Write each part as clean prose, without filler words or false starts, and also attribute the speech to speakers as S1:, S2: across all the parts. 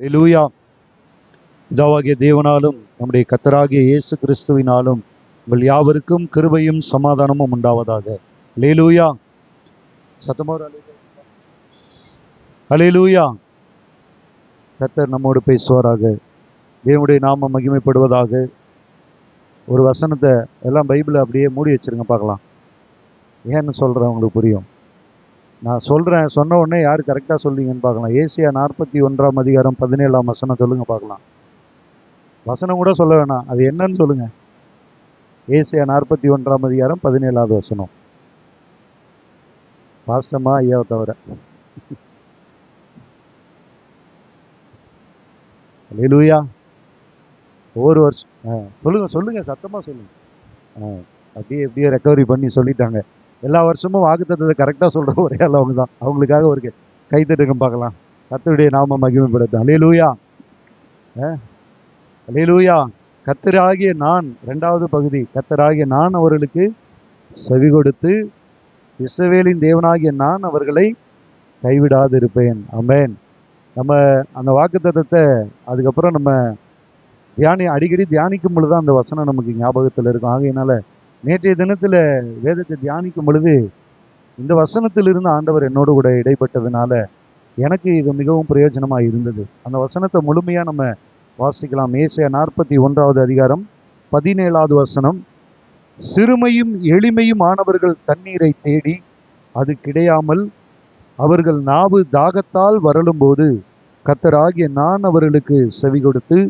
S1: அல்லேலூயா. பிதாவாகிய தேவனாலும் நம்முடைய கர்த்தராகிய இயேசு கிறிஸ்துவினாலும் உங்கள் யாவருக்கும் கிருபையும் சமாதானமும் உண்டாவதாக. அல்லேலூயா. சத்தமா ஒரு அல்லேலூயா. கர்த்தர் நம்மோடு பேசுவாராக. தேவனுடைய நாமம் மகிமைப்படுவதாக. ஒரு வசனத்தை எல்லாம் பைபிளை அப்படியே மூடி வச்சிருங்க பார்க்கலாம். ஏன்னு சொல்கிறேன், உங்களுக்கு புரியும். நான் சொல்கிறேன், சொன்ன உடனே யார் கரெக்டாக சொல்றீங்கன்னு பார்க்கலாம். ஏசியா 41 அதிகாரம் 17 வசனம் சொல்லுங்க பார்க்கலாம். வசனம் கூட சொல்ல வேணாம், அது என்னன்னு சொல்லுங்க. ஏசியா 41 அதிகாரம் 17 வசனம். பாசமா ஐயாவை தவிர. அல்லேலூயா. ஒவ்வொரு வருஷம் சொல்லுங்க சொல்லுங்க, சத்தமா சொல்லுங்க. அப்படியே ரெக்கவரி பண்ணி சொல்லிட்டாங்க. எல்லா வருஷமும் வாக்குத்தத்தத்தை கரெக்டாக சொல்கிற ஒரே ஆள் அவங்க தான். அவங்களுக்காக ஒரு கைத்தட்டுங்க பார்க்கலாம். கர்த்தருடைய நாமம் மகிமைப்படுத்தும். அல்லேலூயா. அல்லேலூயா. கர்த்தராகிய நான், 2வது பகுதி, கர்த்தராகிய நான் அவர்களுக்கு செவி கொடுத்து இஸ்ரவேலின் தேவனாகிய நான் அவர்களை கைவிடாது இருப்பேன். ஆமென். நம்ம அந்த வாக்குத்தத்தத்தை அதுக்கப்புறம் நம்ம அடிக்கடி தியானிக்கும் பொழுது அந்த வசனம் நமக்கு ஞாபகத்தில் இருக்கும். ஆகையினால நேற்றைய தினத்தில் வேதத்தை தியானிக்கும் பொழுது இந்த வசனத்திலிருந்து ஆண்டவர் என்னோடு கூட இடைப்பட்டதுனால எனக்கு இது மிகவும் பிரயோஜனமாக இருந்தது. அந்த வசனத்தை முழுமையாக நம்ம வாசிக்கலாம். ஏசாயா 41 அதிகாரம் 17 வசனம். சிறுமையும் எளிமையும் ஆனவர்கள் தண்ணீரை தேடி அது கிடையாமல் அவர்கள் நாவு தாகத்தால் வரலும்போது கர்த்தராகிய நான் அவர்களுக்கு செவி கொடுத்து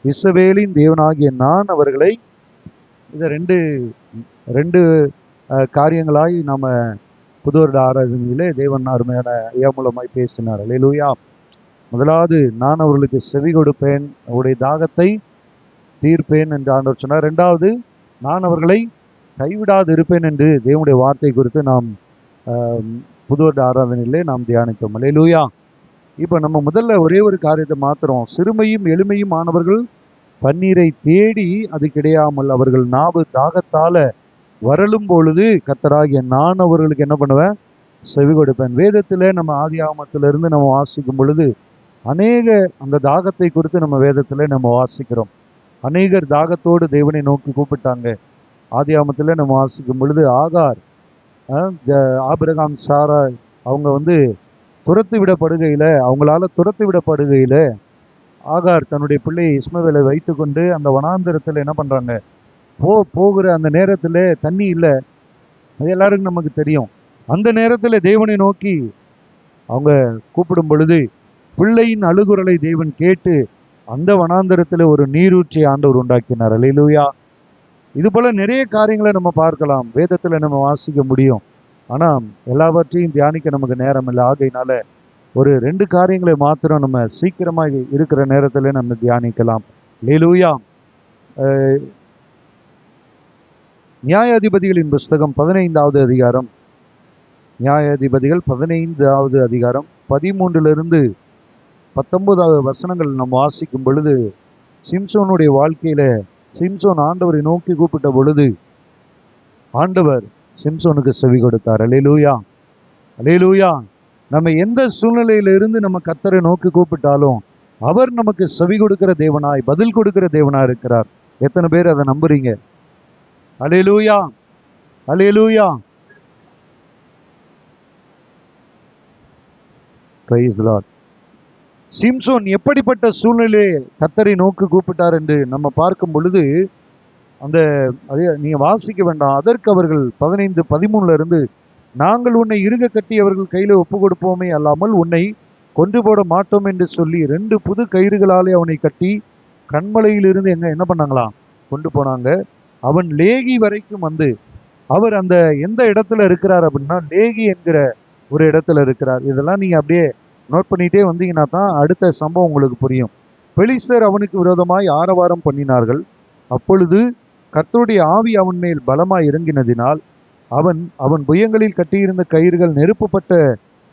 S1: இஸ்ரவேலின் தேவனாகிய நான் அவர்களை. இதை ரெண்டு காரியங்களாய் நம்ம புது வருட ஆராதனையிலே தேவன் அருமையான ஐயா மூலமாய் பேசினார். அல்லேலூயா. முதலாவது, நான் அவர்களுக்கு செவி கொடுப்பேன், அவருடைய தாகத்தை தீர்ப்பேன் என்று ஆண்டவர் சொன்னார். 2வது, நான் அவர்களை கைவிடாது இருப்பேன் என்று தேவனுடைய வார்த்தை குறித்து நாம் புது வருட ஆராதனையிலே நாம் தியானித்தோம். அல்லேலூயா. இப்போ நம்ம முதல்ல ஒரே ஒரு காரியத்தை மாத்திரம். சிறுமையும் எளிமையும் ஆனவர்கள் தண்ணீரை தேடி அது கிடையாமல் அவர்கள் நாவு தாகத்தால வரலும் பொழுது கர்த்தராகிய நான் அவர்களுக்கு என்ன பண்ணுவேன்? செவி கொடுப்பேன். வேதத்துல நம்ம ஆதியாகமத்திலிருந்து நம்ம வாசிக்கும் பொழுது அநேக அந்த தாகத்தை குறித்து நம்ம வேதத்துல நம்ம வாசிக்கிறோம். அநேகர் தாகத்தோடு தேவனை நோக்கி கூப்பிட்டாங்க. ஆதியாகமத்துல நம்ம வாசிக்கும் பொழுது ஆகார், ஆபிரகாம், சாரா அவங்க துரத்து விடப்படுகையில ஆகார் தன்னுடைய பிள்ளை இஸ்மவேலை வைத்து கொண்டு அந்த வனாந்திரத்தில் என்ன பண்றாங்க? போகிற அந்த நேரத்தில் தண்ணி இல்லை, அது எல்லாருக்கும் நமக்கு தெரியும். அந்த நேரத்தில் தேவனை நோக்கி அவங்க கூப்பிடும் பொழுது பிள்ளையின் அழுகுரலை தேவன் கேட்டு அந்த வனாந்திரத்தில் ஒரு நீரூற்றி ஆண்டவர் உண்டாக்கினார். அல்லேலூயா. இது போல நிறைய காரியங்களை நம்ம பார்க்கலாம், வேதத்தில் நம்ம வாசிக்க முடியும். ஆனால் எல்லாவற்றையும் தியானிக்க நமக்கு நேரம் இல்லை. ஆகையினால ஒரு 2 காரியங்களை மாத்திரம் நம்ம சீக்கிரமாக இருக்கிற நேரத்தில் நம்ம தியானிக்கலாம். அல்லேலூயா. நியாயாதிபதிகளின் புஸ்தகம் 15வது அதிகாரம், நியாயாதிபதிகள் 15வது அதிகாரம் 13 19 வசனங்கள் நம்ம வாசிக்கும் பொழுது சிம்சோனுடைய வாழ்க்கையில சிம்சோன் ஆண்டவரை நோக்கி கூப்பிட்ட பொழுது ஆண்டவர் சிம்சோனுக்கு செவி கொடுத்தார். அல்லேலூயா. அல்லேலூயா. நம்ம எந்த சூழ்நிலையிலிருந்து நம்ம கர்த்தரை நோக்கி கூப்பிட்டாலும் அவர் நமக்கு செவி கொடுக்கிற தேவனாய், பதில் கொடுக்கிற தேவனாய் இருக்கிறார். எத்தனை பேர் அதை நம்புறீங்க? Hallelujah. Hallelujah. Praise the lord. சிம்சோன் எப்படிப்பட்ட சூழ்நிலையை கர்த்தரை நோக்கி கூப்பிட்டார் என்று நம்ம பார்க்கும் பொழுது நீங்க வாசிக்க வேண்டாம். அதற்கு அவர்கள் 15-13 நாங்கள் உன்னை இறுக கட்டி அவர்கள் கையில ஒப்பு கொடுப்போமே அல்லாமல் உன்னை கொண்டு போட மாட்டோம் என்று சொல்லி 2 புது கயிறுகளாலே அவனை கட்டி கண்மலையிலிருந்து என்ன பண்ணாங்களாம்? கொண்டு போனாங்க. அவன் லேகி வரைக்கும் அவர் அந்த எந்த இடத்துல இருக்கிறார் அப்படின்னா லேகி என்கிற ஒரு இடத்துல இருக்கிறார். இதெல்லாம் நீங்க அப்படியே நோட் பண்ணிட்டே வந்தீங்கன்னா தான் அடுத்த சம்பவம் உங்களுக்கு புரியும். பெலிஸ்தர் அவனுக்கு விரோதமாய் ஆரவாரம் பண்ணினார்கள். அப்பொழுது கர்த்தருடைய ஆவி அவன் மேல் பலமாய் இறங்கினதினால் அவன் புயங்களில் கட்டியிருந்த கயிறுகள் நெருப்புப்பட்ட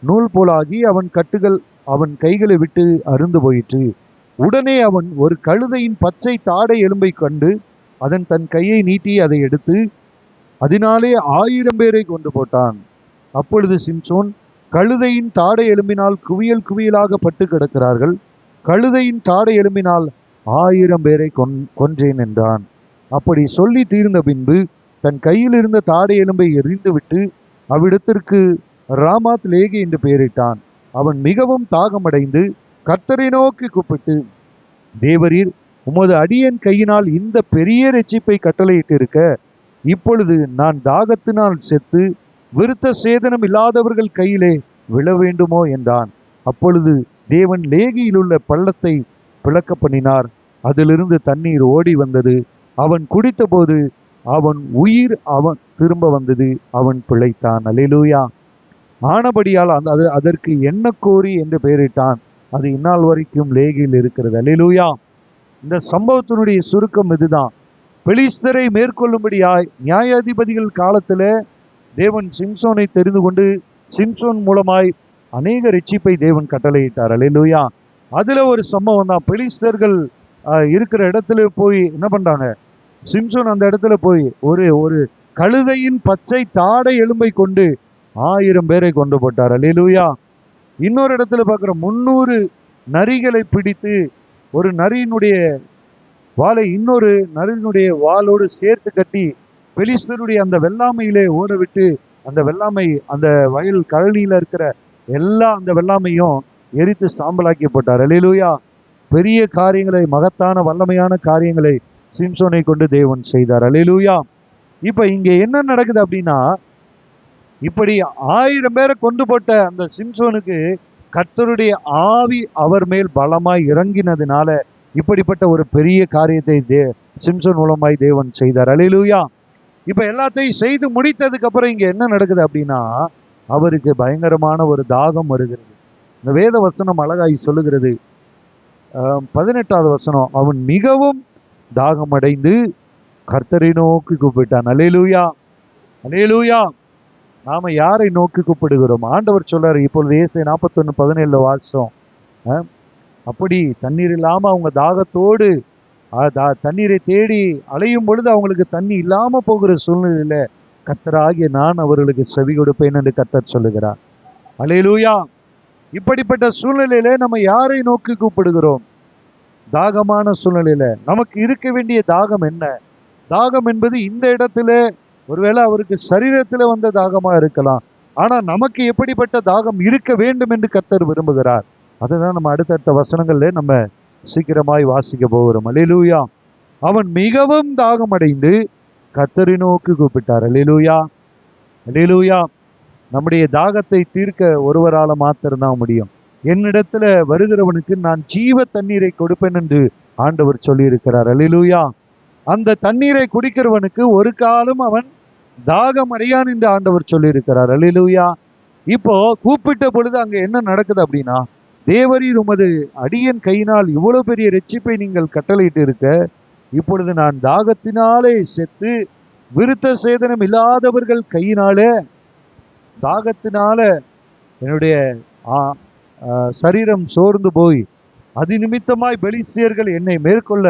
S1: நூல் போலாகி அவன் கட்டுகள் அவன் கைகளை விட்டு அருந்து போயிற்று. உடனே அவன் ஒரு கழுதையின் பச்சை தாடை எலும்பை கண்டு அதன் தன் கையை நீட்டி அதை எடுத்து அதனாலே 1000 பேரை கொண்டு போட்டான். அப்பொழுது சிம்சோன் கழுதையின் தாடை எலும்பினால் குவியல் குவியலாக பட்டு கிடக்கிறார்கள், கழுதையின் தாடை எலும்பினால் 1000 பேரை கொன்றேன் என்றான். அப்படி சொல்லி தீர்ந்த பின்பு தன் கையில் இருந்த தாடை எலும்பை எறிந்துவிட்டு அவ்விடத்திற்கு ராமாத் லேகி என்று பெயரிட்டான். அவன் மிகவும் தாகமடைந்து கர்த்தரை நோக்கி கூப்பிட்டு, தேவரீர் உமது அடியேன் கையினால் இந்த பெரிய இரட்சிப்பை கட்டளையிட்டிருக்க, இப்பொழுது நான் தாகத்தினால் செத்து விருத்த சேதனம் இல்லாதவர்கள் கையிலே விழ வேண்டுமோ என்றான். அப்பொழுது தேவன் லேகியில் உள்ள பள்ளத்தை பிளக்க பண்ணினார். அதிலிருந்து தண்ணீர் ஓடி வந்தது. அவன் குடித்தபோது அவன் உயிர் அவன் திரும்ப வந்தது. அவன் பிழைத்தான். அல்லேலூயா. ஆனபடியால் அதற்கு எண்ணக்கோரி என்று பெயரிட்டான். அது இந்நாள் வரைக்கும் லேகியில் இருக்கிறது. அல்லேலூயா. இந்த சம்பவத்தினுடைய சுருக்கம் இதுதான். பெலிஸ்தரை மேற்கொள்ளும்படியாய் நியாயாதிபதிகள் காலத்துல தேவன் சிம்சோனை தெரிந்து கொண்டு சிம்சோன் மூலமாய் அநேக ரட்சிப்பை தேவன் கட்டளையிட்டார். அல்லேலூயா. அதுல ஒரு சம்பவம் தான். பெலிஸ்தர்கள் இருக்கிற இடத்துல போய் என்ன பண்றாங்க, சிம்சோன் அந்த இடத்துல போய் ஒரு கழுதையின் பச்சை தாடை எலும்பை கொண்டு 1000 பேரை கொண்டு போட்டார். அல்லேலூயா. இன்னொரு இடத்துல பார்க்குற 300 நரிகளை பிடித்து ஒரு நரியினுடைய வாளை இன்னொரு நரியினுடைய வாளோடு சேர்த்து கட்டி பெலிஸ்தருடைய அந்த வெள்ளாமையிலே ஓட விட்டு அந்த வெள்ளாமை அந்த வயல் கழனியில இருக்கிற எல்லா அந்த வெள்ளாமையும் எரித்து சாம்பலாக்கி போட்டார். அல்லேலூயா. பெரிய காரியங்களை, மகத்தான வல்லமையான காரியங்களை சிம்சோனை கொண்டு தேவன் செய்தார். அல்லேலூயா. இப்ப இங்க என்ன நடக்குது அப்படின்னா, இப்படி 1000 பேரை கொண்டு போட்ட அந்த சிம்சோனுக்கு கர்த்தருடைய ஆவி அவர் மேல் பலமாய் இறங்கினதுனால இப்படிப்பட்ட ஒரு பெரிய காரியத்தை சிம்சோன் மூலமாய் தேவன் செய்தார். அல்லேலூயா. இப்ப எல்லாத்தையும் செய்து முடித்ததுக்கு அப்புறம் இங்க என்ன நடக்குது அப்படின்னா, அவருக்கு பயங்கரமான ஒரு தாகம் வருகிறது. இந்த வேத வசனம் அழகாய் சொல்லுகிறது. 18வது வசனம், அவன் மிகவும் தாகம் அடைந்து கர்த்தரை நோக்கி கூப்பிட்டான். அல்லேலூயா. அல்லேலூயா. நாம யாரை நோக்கி கூப்பிடுகிறோம்? ஆண்டவர் சொல்றாரு, இப்பொழுது ஏசாயா 41:17 வாசம், அப்படி தண்ணீர் இல்லாம அவங்க தாகத்தோடு தண்ணீரை தேடி அலையும் பொழுது அவங்களுக்கு தண்ணி இல்லாம போகிற சூழ்நிலையில கர்த்தராகிய நான் அவர்களுக்கு செவி கொடுப்பேன் என்று கர்த்தர் சொல்லுகிறார். அல்லேலூயா. இப்படிப்பட்ட சூழ்நிலையில நம்ம யாரை நோக்கி கூப்பிடுகிறோம்? தாகமான சூழ்நிலையில நமக்கு இருக்க வேண்டிய தாகம் என்ன? தாகம் என்பது இந்த இடத்துல ஒருவேளை அவருக்கு சரீரத்துல வந்த தாகமா இருக்கலாம். ஆனா நமக்கு எப்படிப்பட்ட தாகம் இருக்க வேண்டும் என்று கர்த்தர் விரும்புகிறார். அதுதான் நம்ம அடுத்தடுத்த வசனங்கள்ல நம்ம சீக்கிரமாய் வாசிக்க போகிறோம். அல்லேலூயா. அவன் மிகவும் தாகம் அடைந்து கர்த்தரை நோக்கி கூப்பிட்டார். அல்லேலூயா. அல்லேலூயா. நம்முடைய தாகத்தை தீர்க்க ஒருவரால மாத்திரம்தான் முடியும். என்னிடத்துல வருகிறவனுக்கு நான் ஜீவ தண்ணீரை கொடுப்பேன் என்று ஆண்டவர் சொல்லி இருக்கிறார். அல்லேலூயா. அந்த தண்ணீரை குடிக்கிறவனுக்கு ஒரு காலம் அவன் தாகம் அடையான் என்று ஆண்டவர் சொல்லி இருக்கிறார். அல்லேலூயா. இப்போ கூப்பிட்ட பொழுது அங்க என்ன நடக்குது அப்படின்னா, தேவரீர் உமது அடியன் கையினால் இவ்வளவு பெரிய ரட்சிப்பை நீங்கள் கட்டளையிட்டு இருக்க, இப்பொழுது நான் தாகத்தினாலே செத்து விருத்த சேதனம் இல்லாதவர்கள் கையினாலே தாகத்தினால என்னுடைய சரீரம் சோர்ந்து போய் அது நிமித்தமாய் பெலிஸ்தியர்கள் என்னை மேற்கொள்ள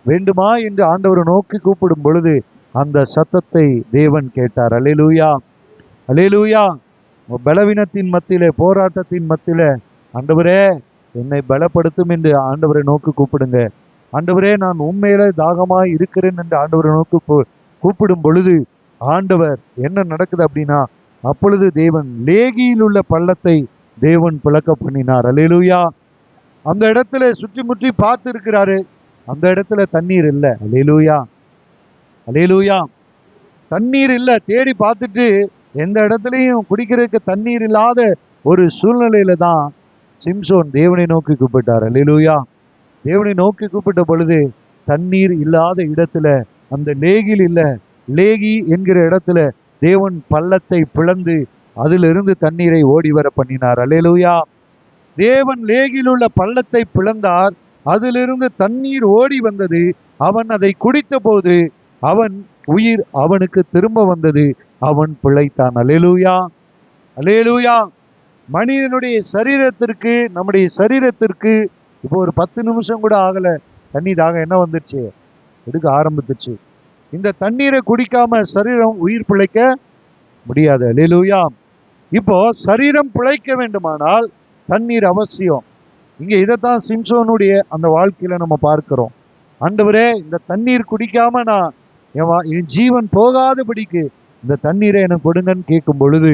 S1: வேண்டுமா என்று ஆண்டவரை நோக்கி கூப்பிடும் பொழுது அந்த சத்தத்தை தேவன் கேட்டார். அல்லேலூயா. அல்லேலூயா. பலவீனத்தின் மத்தியிலே, போராட்டத்தின் மத்தியிலே, ஆண்டவரே என்னை பலப்படுத்தும் என்று ஆண்டவரை நோக்கி கூப்பிடுங்க. ஆண்டவரே நான் உண்மையில தாகமாய் இருக்கிறேன் என்று ஆண்டவரை நோக்கி கூப்பிடும் பொழுது ஆண்டவர் என்ன நடக்குது அப்படின்னா, அப்பொழுது தேவன் லேகியில் உள்ள பள்ளத்தை தேவன் பிளக்க பண்ணினார். அல்லேலூயா. அந்த இடத்துல சுற்றி முற்றி பார்த்து இருக்கிறாரு. அந்த இடத்துல தண்ணீர் இல்லை. அல்லேலூயா. அல்லேலூயா. தண்ணீர் இல்லை. தேடி பார்த்துட்டு எந்த இடத்துலையும் குடிக்கிறதுக்கு தண்ணீர் இல்லாத ஒரு சூழ்நிலையில தான் சிம்சோன் தேவனை நோக்கி கூப்பிட்டார். அல்லேலூயா. தேவனை நோக்கி கூப்பிட்ட பொழுது தண்ணீர் இல்லாத இடத்துல, அந்த லேகில் இல்ல, லேகி என்கிற இடத்துல தேவன் பள்ளத்தை பிளந்து அதிலிருந்து தண்ணீரை ஓடி வர பண்ணினார். அல்லேலூயா. தேவன் லேகில் உள்ள பள்ளத்தை பிளந்தார். அதிலிருந்து தண்ணீர் ஓடி வந்தது. அவன் அதை குடித்த போது அவன் உயிர் அவனுக்கு திரும்ப வந்தது. அவன் பிழைத்தான். அல்லேலூயா. அல்லேலூயா. மனிதனுடைய சரீரத்திற்கு, நம்முடைய சரீரத்திற்கு இப்போ ஒரு 10 நிமிஷம் கூட ஆகல, தண்ணி தாகம் என்ன வந்துருச்சு, எடுக்க ஆரம்பித்துச்சு. இந்த தண்ணீரை குடிக்காம சரீரம் உயிர் பிழைக்க முடியாது. அல்லேலூயா. இப்போ சரீரம் பிழைக்க வேண்டுமானால் தண்ணீர் அவசியம். இங்க இதைத்தான் சிம்சோனுடைய அந்த வாழ்க்கையில நம்ம பார்க்கிறோம். ஆண்டவரே, இந்த தண்ணீர் குடிக்காம நான் என் ஜீவன் போகாதபடிக்கு இந்த தண்ணீரை எனக்கு கொடுங்கன்னு கேட்கும் பொழுது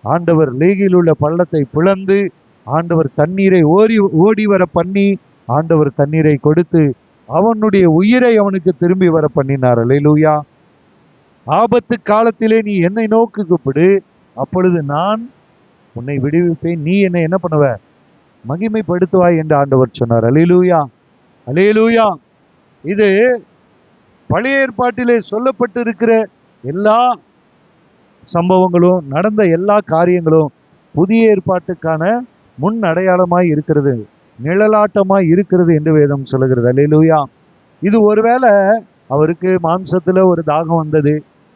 S1: ஆண்டவர் லேகியில் உள்ள பள்ளத்தை பிளந்து ஆண்டவர் தண்ணீரை ஓடி வர பண்ணி ஆண்டவர் தண்ணீரை கொடுத்து அவனுடைய உயிரை அவனுக்கு திரும்பி வர பண்ணினார். அல்லேலூயா. ஆபத்து காலத்திலே நீ என்னை நோக்கி கூப்பிடு, அப்பொழுது நான் உன்னை விடுவிப்பேன், நீ என்னை என்ன பண்ணுவ, மகிமைப்படுத்துவாய் என்று ஆண்டவர் சொன்னார். அல்லேலூயா, அல்லேலூயா. இது பழைய ஏற்பாட்டிலே சொல்லப்பட்டு இருக்கிற எல்லா சம்பவங்களும், நடந்த எல்லா காரியங்களும் புதிய ஏற்பாட்டுக்கான முன் அடையாளமாய் இருக்கிறது, நிழலாட்டமாய் இருக்கிறது என்று வேதம் சொல்லுகிறது. அல்லேலூயா. இது ஒருவேளை அவருக்கு மாம்சத்துல ஒரு தாகம் வந்தது,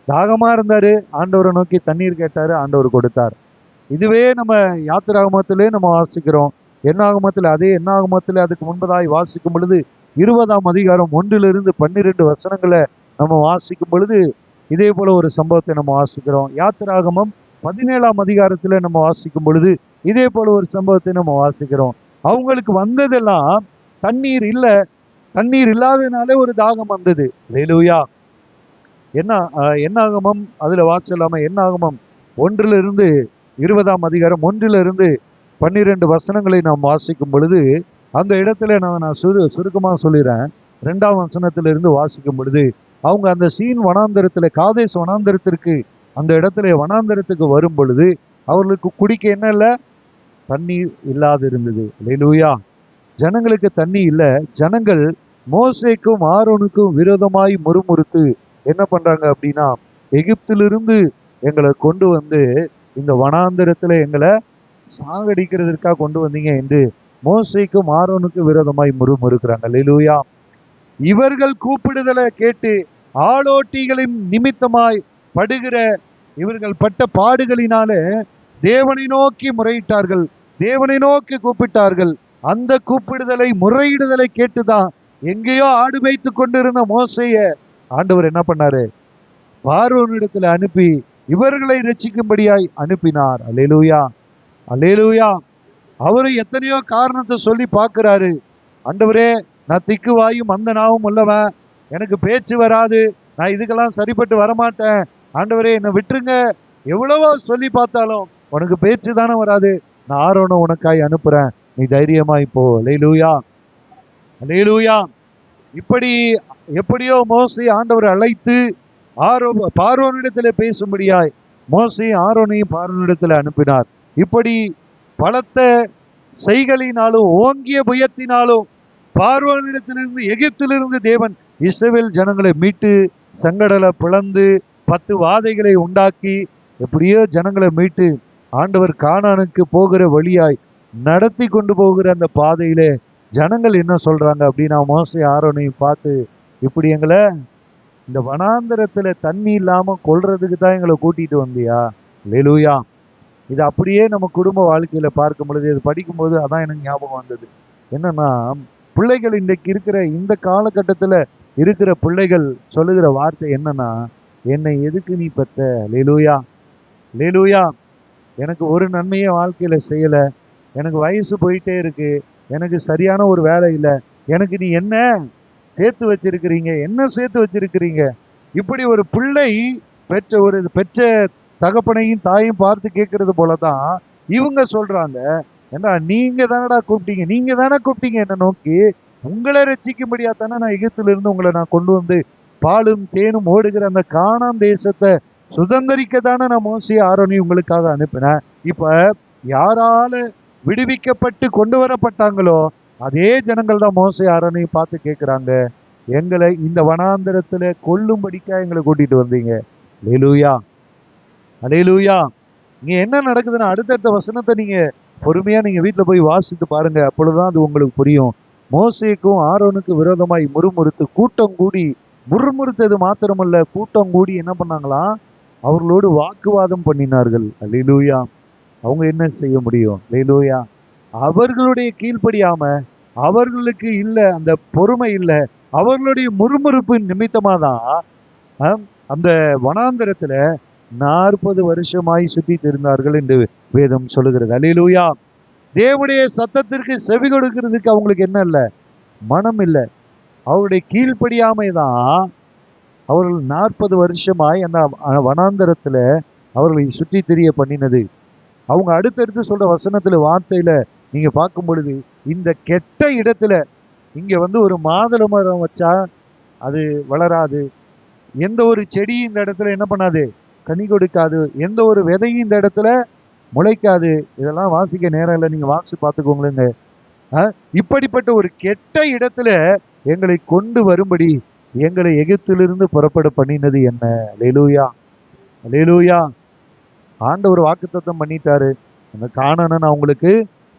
S1: தாகமா இருந்தாரு, ஆண்டவரை நோக்கி தண்ணீர் கேட்டாரு, ஆண்டவர் கொடுத்தார். இதுவே நம்ம யாத்திராகமத்திலே நம்ம வாசிக்கிறோம். என்னாகமத்தில் அதுக்கு முன்பதாய் வாசிக்கும் பொழுது 20ஆம் அதிகாரம் 1 - 12 வசனங்களை நம்ம வாசிக்கும் பொழுது இதே போல ஒரு சம்பவத்தை நம்ம வாசிக்கிறோம். யாத்திராகமம் 17ஆம் அதிகாரத்துல நம்ம வாசிக்கும் பொழுது இதே போல ஒரு சம்பவத்தை நம்ம வாசிக்கிறோம். அவங்களுக்கு வந்ததெல்லாம் தண்ணீர் இல்ல, தண்ணீர் இல்லாததுனாலே ஒரு தாகம் வந்தது. அல்லேலூயா. என்னாகமம் அதுல வாசிக்கலாமா? என்னாகமம் 1 - 20ஆம் அதிகாரம் 1 - 12 வசனங்களை நாம் வாசிக்கும் பொழுது அந்த இடத்துல நான் சுருக்கமாக சொல்லிடுறேன். 2ஆம் வசனத்திலிருந்து வாசிக்கும் பொழுது அவங்க அந்த சீன் வனாந்தரத்துல, காதேஸ் வனாந்தரத்திற்கு, அந்த இடத்துல வனாந்தரத்துக்கு வரும் பொழுது அவர்களுக்கு குடிக்க என்ன இல்லை, தண்ணீர் இல்லாது இருந்தது. அல்லேலூயா. ஜனங்களுக்கு தண்ணி இல்லை. ஜனங்கள் மோசேக்கும் ஆரோனுக்கும் விரோதமாய் முறுமுறுத்து என்ன பண்றாங்க அப்படின்னா, எகிப்திலிருந்து எங்களை கொண்டு வந்து இந்த வனாந்தரத்துல எங்களை சாகடிக்கிறதுக்காக கொண்டு வந்தீங்க என்று மோசேக்கும் ஆரோனுக்கும் விரோதமாய் முறுமுறுக்கிறாங்க. அல்லேலூயா. இவர்கள் கூப்பிடுதலை கேட்டு ஆளோட்டிகளின் நிமித்தமாய் படுகிற இவர்கள் பட்ட பாடுகளினாலே தேவனை நோக்கி முறையிட்டார்கள், தேவனை நோக்கி கூப்பிட்டார்கள். அந்த கூப்பிடுதலை, முறையிடுதலை கேட்டுதான் எங்கேயோ ஆடு வைத்து கொண்டிருந்த மோசேய ஆண்டவர் என்ன பண்ணாரு, பார்வோனிடத்துல அனுப்பி இவர்களை ரட்சிக்கும்படியாய் அனுப்பினார். அல்லேலூயா, அல்லேலூயா. அவரு எத்தனையோ காரணத்தை சொல்லி பார்க்கிறாரு. ஆண்டவரே, நான் திக்கு வாயும் அந்த நாவும் உள்ளவன், எனக்கு பேச்சு வராது, நான் இதுக்கெல்லாம் சரிப்பட்டு வரமாட்டேன், ஆண்டவரே என்னை விட்டுருங்க. எவ்வளவோ சொல்லி பார்த்தாலும் உனக்கு பேச்சு தானே வராது, நான் ஆரோனை உனக்காய் அனுப்புறேன், நீ தைரியமாய் போ. அல்லேலூயா, அல்லேலூயா. இப்படி எப்படியோ மோசே ஆண்டவர் அழைத்து பார்வோனிடத்தில் பேசும்படியாய் மோசே ஆரோனையும் பார்வோனிடத்தில் அனுப்பினார். இப்படி பலத்த செய்களினாலும் ஓங்கிய புயத்தினாலும் பார்வோனிடத்திலிருந்து, எகிப்திலிருந்து தேவன் இஸ்ரவேல் ஜனங்களை மீட்டு செங்கடலை பிளந்து 10 வாதைகளை உண்டாக்கி எப்படியோ ஜனங்களை மீட்டு ஆண்டவர் கானானுக்கு போகிற வழியாய் நடத்தி கொண்டு போகிற அந்த பாதையிலே ஜனங்கள் என்ன சொல்றாங்க அப்படின்னா, மோசே ஆரோனையும் பார்த்து, இப்படி எங்களை இந்த வனாந்தரத்துல தண்ணி இல்லாம கொல்றதுக்கு தான் எங்களை கூட்டிட்டு வந்தியா? அல்லேலூயா. இது அப்படியே நம்ம குடும்ப வாழ்க்கையில பார்க்கும் பொழுது, இது படிக்கும்போது அதான் எனக்கு ஞாபகம் வந்தது. என்னன்னா, பிள்ளைகள் இன்றைக்கு இருக்கிற இந்த காலகட்டத்துல இருக்கிற பிள்ளைகள் சொல்லுகிற வார்த்தை என்னன்னா, என்னை எதுக்கு நீ பெத்த? அல்லேலூயா, அல்லேலூயா. எனக்கு ஒரு நன்மையை வாழ்க்கையில செய்யல, எனக்கு வயசு போயிட்டே இருக்கு, எனக்கு சரியான ஒரு வேலை இல்லை, எனக்கு நீ என்ன சேர்த்து வச்சிருக்கிறீங்க, என்ன சேர்த்து வச்சிருக்கிறீங்க? இப்படி ஒரு பிள்ளை பெற்ற தகப்பனையும் தாயும் பார்த்து கேட்கறது போலதான் இவங்க சொல்றாங்க. ஏன்னா நீங்க தானடா கூப்பிட்டீங்க, நீங்க தானே கூப்பிட்டீங்க என்ன நோக்கி, உங்களை ரட்சிக்கும்படியா தானே நான் எகிப்தில இருந்து உங்களை நான் கொண்டு வந்து பாலும் தேனும் ஓடுகிற அந்த கானான் தேசத்தை சுதந்திரிக்க தானே நான் மோசே ஆரோனையும் உங்களுக்காக அனுப்பினேன். இப்ப யாரால விடுவிக்கப்பட்டு கொண்டு வரப்பட்டாங்களோ அதே ஜனங்கள் தான் மோசே ஆரோனையும் பார்த்து கேட்கிறாங்க, எங்களை இந்த வனாந்தரத்துல கொல்லும்படிக்கா எங்களை கூட்டிட்டு வந்தீங்க. அல்லேலூயா, அல்லேலூயா. இங்க என்ன நடக்குதுன்னா, அடுத்தடுத்த வசனத்தை நீங்க பொறுமையா நீங்க வீட்டுல போய் வாசித்து பாருங்க, அப்பொழுதுதான் அது உங்களுக்கு புரியும். மோசேக்கும் ஆரோனுக்கு விரோதமாய் முறுமுறுத்து கூட்டம் கூடி, முறுமுறுத்தது மாத்திரமல்ல, கூட்டம் கூடி என்ன பண்ணாங்களாம், அவர்களோடு வாக்குவாதம் பண்ணினார்கள். அல்லேலூயா. அவங்க என்ன செய்ய முடியும்? அல்லேலூயா. அவர்களுடைய கீழ்ப்படியாம, அவர்களுக்கு இல்ல அந்த பொறுமை இல்லை, அவர்களுடைய முறுமுறுப்பு நிமித்தமா தான் அந்த வனாந்தரத்துல 40 வருஷமாய் சுத்தி இருந்தார்கள் என்று வேதம் சொல்லுகிறது. அல்லேலூயா. தேவனுடைய சத்தத்திற்கு செவி கொடுக்கிறதுக்கு அவங்களுக்கு என்ன இல்லை? மனம் இல்லை. அவருடைய கீழ்ப்படியாமை தான் அவர்கள் 40 வருஷமாய் அந்த வனாந்தரத்துல அவர்களை சுற்றி திரிய பண்ணினது. அவங்க அடுத்தடுத்து சொல்ற வசனத்துல வார்த்தையில நீங்க பார்க்கும் பொழுது, இந்த கெட்ட இடத்துல இங்க ஒரு மாதுளை மரம் வச்சா அது வளராது, எந்த ஒரு செடி இந்த இடத்துல என்ன பண்ணாது, கனி கொடுக்காது, எந்த ஒரு விதையும் இந்த இடத்துல முளைக்காது. இதெல்லாம் வாசிக்க நேரம் இல்லை, நீங்க வாசி பார்த்துக்கோங்களேங்க. இப்படிப்பட்ட ஒரு கெட்ட இடத்துல எங்களை கொண்டு வரும்படி எங்களை எகிப்திலிருந்து புறப்பட பண்ணினது என்ன? அல்லேலூயா, அல்லேலூயா. ஆண்டவர் வாக்குத்தத்தம் பண்ணிட்டாரு, அந்த கானானை நான் உங்களுக்கு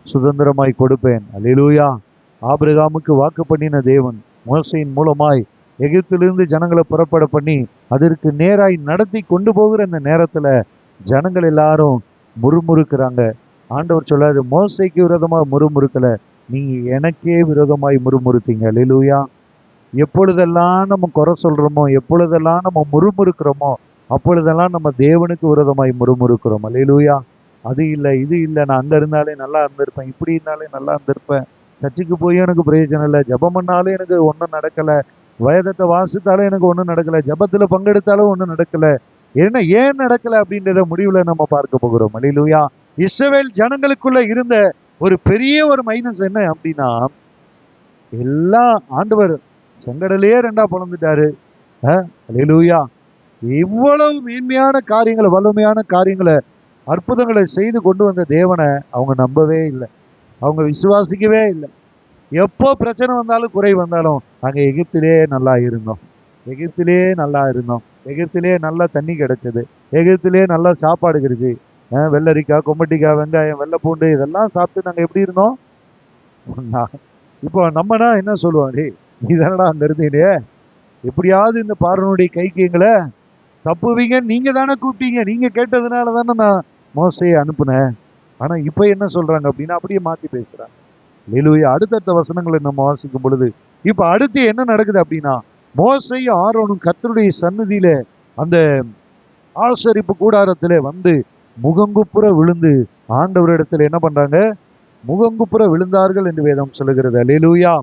S1: சுதந்திரமாய் கொடுப்பேன். அல்லேலூயா. ஆபிரகாமுக்கு வாக்கு பண்ணின தேவன் மோசையின் மூலமாய் எகிப்திலிருந்து ஜனங்களை புறப்பட பண்ணி அதற்கு நேராய் நடத்தி கொண்டு போகிற அந்த நேரத்துல ஜனங்கள் எல்லாரும் முறுமுறுக்கிறாங்க. ஆண்டவர் சொல்லாரு, மோசைக்கு விரோதமாக முறுமுறுக்கல, நீங்க எனக்கே விரோதமாய் முறுமுறுத்தீங்க. அல்லேலூயா. எப்பொழுதெல்லாம் நம்ம குறை சொல்றோமோ, எப்பொழுதெல்லாம் நம்ம முறுமுறுக்கிறோமோ, அப்பொழுதெல்லாம் நம்ம தேவனுக்கு விரோதமாய் முறுமுறுக்கிறோம். அல்லேலூயா. அது இல்லை, இது இல்லை, நான் அங்க இருந்தாலே நல்லா இருந்திருப்பேன், இப்படி இருந்தாலே நல்லா இருந்திருப்பேன், சர்ச்சுக்கு போய் எனக்கு பிரயோஜனம் இல்லை, ஜபம் பண்ணாலும் எனக்கு ஒன்றும் நடக்கலை, வேதத்தை வாசித்தாலும் எனக்கு ஒன்றும் நடக்கலை, ஜபத்துல பங்கெடுத்தாலும் ஒன்றும் நடக்கலை. ஏன் நடக்கலை அப்படின்றத முடிவுல நம்ம பார்க்க போகிறோம். அல்லேலூயா. இஸ்ரவேல் ஜனங்களுக்குள்ள இருந்த ஒரு பெரிய ஒரு மைனஸ் என்ன அப்படின்னா, எல்லாம் ஆண்டவர் செங்கடலையே 2ஆ பிளந்துட்டாரு. அல்லேலூயா. இவ்வளவு மேன்மையான காரியங்களை, வல்லமையான காரியங்களை, அற்புதங்களை செய்து கொண்டு வந்த தேவனை அவங்க நம்பவே இல்லை, அவங்க விசுவாசிக்கவே இல்லை. எப்போ பிரச்சனை வந்தாலும் குறை வந்தாலும் நாங்க எகிப்திலே நல்லா இருந்தோம், எகிப்திலே நல்லா இருந்தோம், எகிப்திலே நல்லா தண்ணி கிடைச்சது, எகிப்திலே நல்லா சாப்பாடு கிடைச்சு, வெள்ளரிக்காய், கொம்பட்டிக்காய், வெங்காயம், வெள்ளைப்பூண்டு இதெல்லாம் சாப்பிட்டு நாங்க எப்படி இருந்தோம்? இப்போ நம்மனா என்ன சொல்லுவோம், டே நீ தானடா அங்க இருந்தீங்க, எப்படியாவது இந்த பார்வனுடைய கைக்கு எங்களை தப்புவீங்க, நீங்க தானே கூப்பிட்டீங்க, நீங்க கேட்டதுனால தானே நான் மோசையை அனுப்புனேன். ஆனா இப்ப என்ன சொல்றாங்க அப்படின்னா அப்படியே மாத்தி பேசுறாங்க. அல்லேலூயா. அடுத்தடுத்த வசனங்களை நம்ம வாசிக்கும் பொழுது இப்ப அடுத்து என்ன நடக்குது அப்படின்னா, மோசையும் ஆரோனும் கர்த்தருடைய சந்நிதியில அந்த ஆசரிப்பு கூடாரத்திலே வந்து முகங்குப்புற விழுந்து ஆண்டவரிடத்துல என்ன பண்றாங்க? முகங்குப்புற விழுந்தார்கள் என்று வேதம் சொல்லுகிறது. அல்லேலூயா.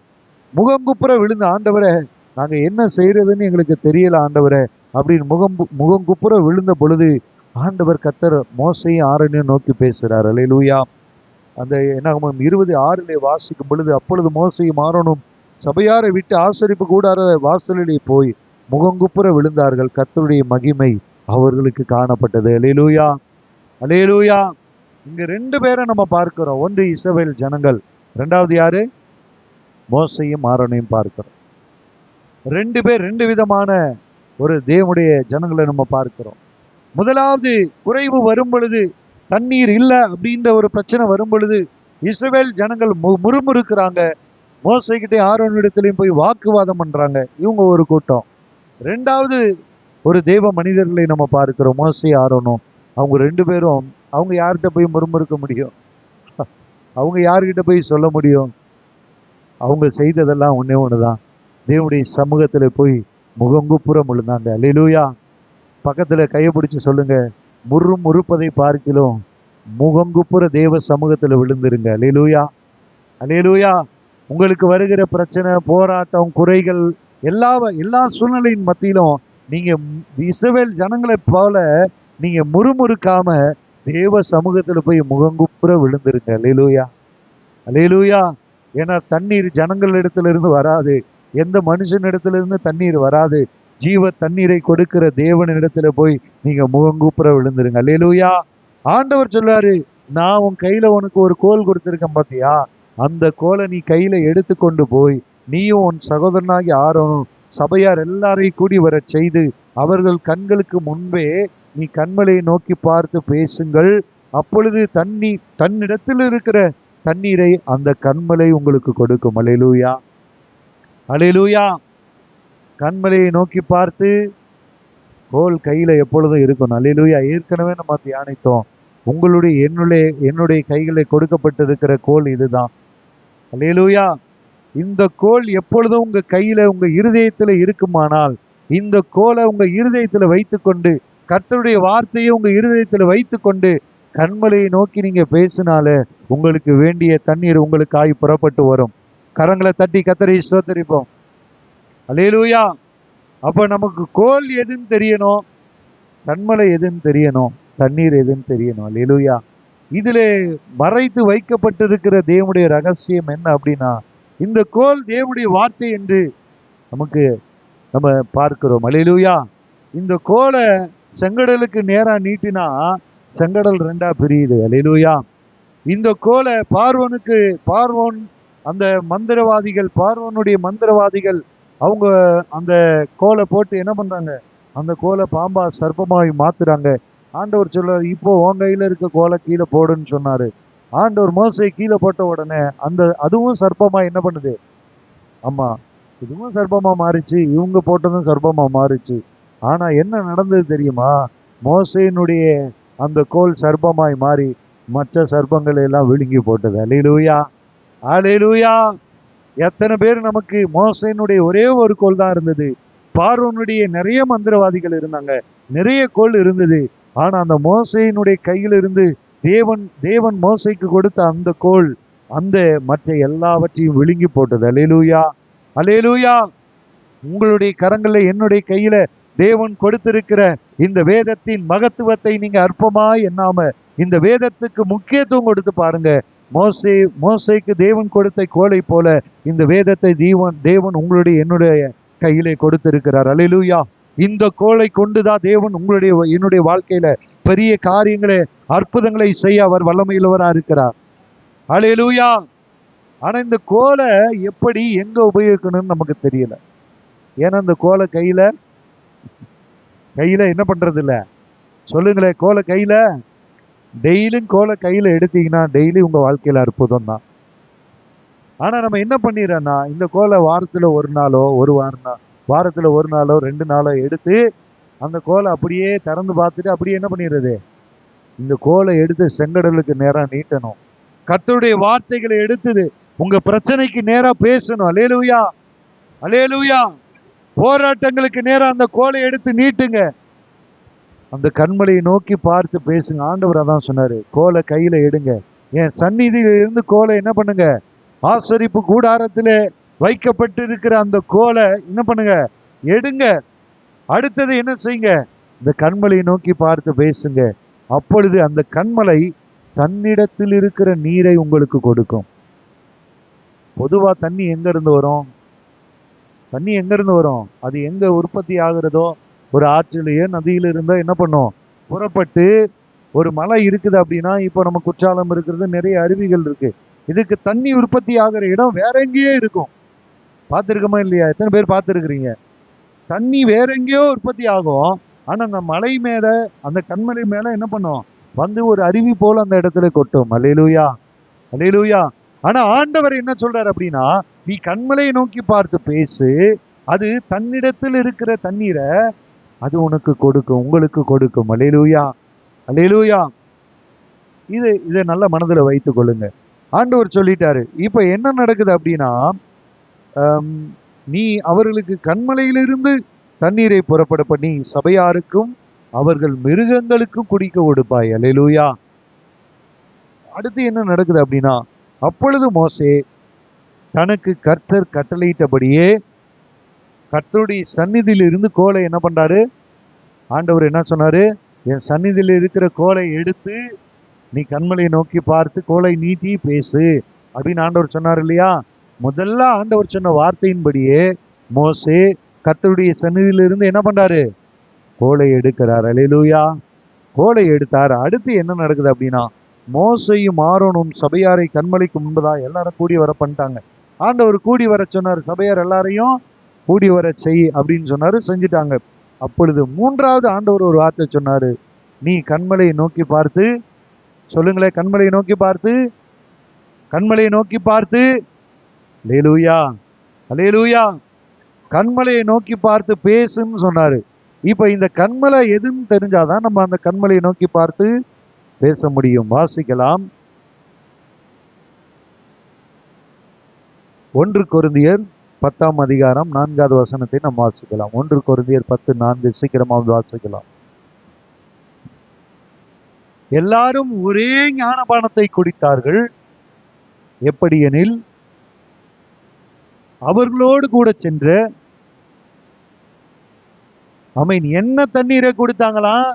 S1: முகங்குப்புற விழுந்து, ஆண்டவரே நாங்க என்ன செய்யறதுன்னு எங்களுக்கு தெரியல ஆண்டவரே அப்படின்னு முகங்குப்புற விழுந்த பொழுது ஆண்டவர் கர்த்தர் மோசையும் ஆரோனையும் நோக்கி பேசுறார். அல்லேலூயா. அந்த என்னாகமம் 20:6 வாசிக்கும் பொழுது, அப்பொழுது மோசையும் ஆரோனும் சபையாரை விட்டு ஆசரிப்பு கூடார வாசலிலே போய் முகங்குப்புற விழுந்தார்கள், கர்த்தருடைய மகிமை அவர்களுக்கு காணப்பட்டது. அல்லேலூயா, அல்லேலூயா. இங்க 2 பேரை நம்ம பார்க்கிறோம். ஒன்று இஸ்ரவேல் ஜனங்கள், 2வது யாரு? மோசையும் ஆரோனையும் பார்க்கிறோம். 2 பேர் 2 விதமான ஒரு தேவனுடைய ஜனங்களை நம்ம பார்க்கிறோம். முதலாவது குறைவு வரும் பொழுது, தண்ணீர் இல்லை அப்படின்ற ஒரு பிரச்சனை வரும் பொழுது இஸ்ரவேல் ஜனங்கள் முறுமுறுக்கிறாங்க, மோசைக்கிட்டே ஆரோனிடத்திலையும் போய் வாக்குவாதம் பண்றாங்க. இவங்க ஒரு கூட்டம். 2வது ஒரு தேவ மனிதர்களை நம்ம பார்க்கிறோம், மோசை ஆரோனும். அவங்க 2 பேரும் அவங்க யார்கிட்ட போய் முறுமுறுக்க முடியும்? அவங்க யார்கிட்ட போய் சொல்ல முடியும்? அவங்க செய்ததெல்லாம் ஒன்னே ஒண்ணுதான், தேவனுடைய சமூகத்துல போய் முகங்குப்புறம் விழுந்தாங்க. அல்லேலூயா. பக்கத்துல கையை பிடிச்சு சொல்லுங்க, முறுமுறுப்பதை பார்க்கிலும் முகங்குப்புற தேவ சமூகத்துல விழுந்துருங்க. அல்லேலூயா, அல்லேலூயா. உங்களுக்கு வருகிற பிரச்சனை, போராட்டம், குறைகள், எல்லா சூழ்நிலையின் மத்தியிலும் நீங்க இஸ்ரவேல் ஜனங்களை போல நீங்க முறுமுறுக்காம தேவ சமூகத்துல போய் முகங்குப்புற விழுந்துருங்க. அல்லேலூயா, அல்லேலூயா. ஏன்னா தண்ணீர் ஜனங்களிடத்துல இருந்து வராது, எந்த மனுஷனிடத்துல இருந்து தண்ணீர் வராது. ஜீவ தண்ணீரை கொடுக்கிற தேவனிடத்துல போய் நீங்க முகங்குப்புற விழுந்துருங்க. அல்லேலூயா. ஆண்டவர் சொல்றாரு, நான் உன் கையில உனக்கு ஒரு கோல் கொடுத்திருக்கேன் பாத்தியா, அந்த கோலை நீ கையில எடுத்து கொண்டு போய் நீயும் உன் சகோதரனாகி ஆரோனும் சபையார் எல்லாரையும் கூடி வர செய்து அவர்கள் கண்களுக்கு முன்பே நீ கண்மலையை நோக்கி பார்த்து பேசுங்கள், அப்பொழுது தன்னிடத்தில் இருக்கிற தண்ணீரை அந்த கண்மலை உங்களுக்கு கொடுக்கும். அல்லேலூயா, அல்லேலூயா. கண்மலையை நோக்கி பார்த்து, கோல் கையில எப்பொழுதும் இருக்கணும். அல்லேலூயா. ஏற்கனவே நம்ம தியானித்தோம், என்னுடைய கைகளை கொடுக்கப்பட்டிருக்கிற கோல் இதுதான். அல்லேலூயா. இந்த கோல் எப்பொழுதும் உங்க கையில உங்க இருதயத்துல இருக்குமானால், இந்த கோலை உங்க இருதயத்துல வைத்துக்கொண்டு, கர்த்தருடைய வார்த்தையை உங்க இருதயத்துல வைத்துக்கொண்டு கண்மலையை நோக்கி நீங்க பேசினாலே உங்களுக்கு வேண்டிய தண்ணீர் உங்களுக்காய் புறப்பட்டு வரும். கரங்களை தட்டி கர்த்தரை ஸ்தோத்திரிப்போம். அல்லேலூயா. அப்ப நமக்கு கோல் எதுன்னு தெரியணும், கண்மலை எதுன்னு தெரியணும், தண்ணீர் எதுன்னு தெரியணும். அல்லேலூயா. இதிலே மறைத்து வைக்கப்பட்டிருக்கிற தேவனுடைய ரகசியம் என்ன அப்படின்னா, இந்த கோல் தேவனுடைய வார்த்தை என்று நமக்கு நம்ம பார்க்கிறோம். அல்லேலூயா. இந்த கோலை செங்கடலுக்கு நேரா நீட்டினா செங்கடல் ரெண்டா பிரியுது. அல்லேலூயா. இந்த கோலை பார்வோன் அந்த மந்திரவாதிகள், பார்வோனுடைய மந்திரவாதிகள் அவங்க அந்த கோலை போட்டு என்ன பண்றாங்க, அந்த கோலை பாம்பா சர்ப்பமாய் மாத்துறாங்க. ஆண்டவர் சொல்றாரு, இப்போ உன் கையில இருக்க கோலை கீழே போடுன்னு சொன்னாரு. ஆண்டவர் மோசே கீழே போட்ட உடனே அதுவும் சர்ப்பமா என்ன பண்ணுது, ஆமா இதுவும் சர்ப்பமா மாறிச்சு, இவங்க போட்டதும் சர்ப்பமா மாறிச்சு. ஆனா என்ன நடந்தது தெரியுமா, மோசேனுடைய அந்த கோல் சர்ப்பமாய் மாறி மற்ற சர்ப்பங்களை எல்லாம் விழுங்கி போட்டது. அல்லேலூயா. அல்லேலூயா. எத்தனை பேர் நமக்கு மோசேனுடைய ஒரே ஒரு கோல் தான் இருந்தது. பார்வோனுடைய நிறைய மந்திரவாதிகள் இருந்தாங்க, நிறைய கோல் இருந்தது. ஆனா அந்த மோசேனுடைய கையில இருந்து தேவன் மோசேக்கு கொடுத்த அந்த கோல் அந்த மற்ற எல்லாவற்றையும் விழுங்கி போட்டது. அல்லேலூயா. அல்லேலூயா. உங்களுடைய கரங்கள்ல மோசையினுடைய கையில தேவன் கொடுத்திருக்கிற இந்த வேதத்தின் மகத்துவத்தை நீங்க அற்பமா எண்ணாம இந்த வேதத்துக்கு முக்கியத்துவம் கொடுத்து பாருங்க. மோசேக்கு தேவன் கொடுத்த கோலை போல இந்த வேதத்தை தேவன் என்னுடைய கையிலே கொடுத்திருக்கிறார். அல்லேலூயா. இந்த கோலை கொண்டுதான் தேவன் என்னுடைய வாழ்க்கையில பெரிய காரியங்களை, அற்புதங்களை செய்ய அவர் வல்லமையுள்ளவரா இருக்கிறார். அல்லேலூயா. ஆனா இந்த கோலை எப்படி எங்க உபயோகிக்கணும்னு நமக்கு தெரியல. ஏன்னா இந்த கோலை கையில என்ன பண்றது இல்ல, சொல்லுங்களேன். கோலை கையில டெய்லியும் கோலை கையில எடுத்தீங்கன்னா டெய்லி உங்க வாழ்க்கையில அற்புதம் தான். ஆனா நம்ம என்ன பண்ணிடுறோம்னா, இந்த கோலை வாரத்துல ஒரு நாளோ வாரத்துல ஒரு நாளோ 2 நாளோ எடுத்து அந்த கோலை அப்படியே திறந்து பார்த்துட்டு அப்படியே என்ன பண்ணிடுறது, இந்த கோலை எடுத்து செங்கடலுக்கு நேரா நீட்டணும். கர்த்தருடைய வார்த்தைகளை எடுத்தது உங்க பிரச்சனைக்கு நேரா பேசணும். அல்லேலூயா. அல்லேலூயா. போராட்டங்களுக்கு நேரா அந்த கோலை எடுத்து நீட்டுங்க. அந்த கண்மலையை நோக்கி பார்த்து பேசுங்க. ஆண்டவர் அதான் சொன்னாரு, கோலை கையில எடுங்க. என் சந்நிதியில இருந்து கோலை என்ன பண்ணுங்க, ஆசரிப்பு கூடாரத்திலே வைக்கப்பட்டு இருக்கிற அந்த கோலை என்ன பண்ணுங்க, எடுங்க. அடுத்தது என்ன செய்யுங்க, இந்த கண்மலையை நோக்கி பார்த்து பேசுங்க. அப்பொழுது அந்த கண்மலை தன்னிடத்தில் இருக்கிற நீரை உங்களுக்கு கொடுக்கும். பொதுவா தண்ணி எங்க இருந்து வரும், அது எங்க உற்பத்தி ஆகுறதோ, ஒரு ஆற்றிலேயோ நதியில இருந்தோ என்ன பண்ணும், புறப்பட்டு ஒரு மலை இருக்குது அப்படின்னா, இப்போ நம்ம குற்றாலம் இருக்கிறது, நிறைய அருவிகள் இருக்கு. இதுக்கு தண்ணி உற்பத்தி ஆகிற இடம் வேற எங்கேயோ இருக்கும். பார்த்துருக்கோமா இல்லையா? எத்தனை பேர் பார்த்துருக்குறீங்க? தண்ணி வேற எங்கேயோ உற்பத்தி ஆகும். ஆனா அந்த மலை மேல, அந்த கண்மலை மேல என்ன பண்ணும், வந்து ஒரு அருவி போல அந்த இடத்துல கொட்டும். அல்லேலூயா. அல்லேலூயா. ஆனா ஆண்டவர் என்ன சொல்றாரு அப்படின்னா, நீ கண்மலையை நோக்கி பார்த்து பேசு, அது தன்னிடத்தில் இருக்கிற தண்ணீரை அது உனக்கு கொடுக்கும், உங்களுக்கு கொடுக்கும். அல்லேலூயா. அல்லேலூயா. இதை நல்ல மனதில் வைத்துக் கொள்ளுங்க. ஆண்டவர் சொல்லிட்டாரு. இப்ப என்ன நடக்குது அப்படின்னா, நீ அவர்களுக்கு கண்மலையிலிருந்து தண்ணீரை புறப்பட பண்ணி சபையாருக்கும் அவர்கள் மிருகங்களுக்கும் குடிக்க கொடுப்பாய். அல்லேலூயா. அடுத்து என்ன நடக்குது அப்படின்னா, அப்பொழுது மோசே தனக்கு கர்த்தர் கட்டளையிட்டபடியே கர்த்தருடைய சந்நிதியில் இருந்து கோலை என்ன பண்றாரு, ஆண்டவர் என்ன சொன்னாரு, என் சந்நிதியில் இருக்கிற கோலை எடுத்து நீ கண்மலையை நோக்கி பார்த்து கோலை நீட்டி பேசு அப்படின்னு ஆண்டவர் சொன்னார் இல்லையா? முதல்ல ஆண்டவர் சொன்ன வார்த்தையின்படியே மோசே கர்த்தருடைய சந்நிதியிலிருந்து என்ன பண்றாரு, கோலை எடுக்கிறார். அல்லேலூயா. கோலை எடுத்தார். அடுத்து என்ன நடக்குது அப்படின்னா, மோசையும் ஆரோனும் சபையாரை கண்மலைக்கு முன்பதா எல்லாரும் கூடி வர பண்ணிட்டாங்க. ஆண்டவர் கூடி வர சொன்னார், சபையார் எல்லாரையும் கூடி வர செய் அப்படின்னு சொன்னாரு, செஞ்சுட்டாங்க. அப்பொழுது மூன்றாவது ஆண்டவர் ஒரு வார்த்தை சொன்னாரு, நீ கண்மலையை நோக்கி பார்த்து, சொல்லுங்களேன், கண்மலையை நோக்கி பார்த்து அல்லேலூயா. அல்லேலூயா. கண்மலையை நோக்கி பார்த்து பேசுன்னு சொன்னாரு. இப்ப இந்த கண்மலை எதுன்னு தெரிஞ்சாதான் நம்ம அந்த கண்மலையை நோக்கி பார்த்து பேச முடியும். வாசிக்கலாம். 1 கொரிந்தியர் 10ஆம் அதிகாரம் 4வது வசனத்தை நாம் வாசிக்கலாம். 1 கொரிந்தியர் 10:4. சீக்கிரமாவது வாசிக்கலாம். எல்லாரும் ஒரே ஞானபானத்தை குடித்தார்கள். எப்படி எனில், அவர்களோடு கூட சென்ற என்ன தண்ணீரை குடித்தாங்களாம்?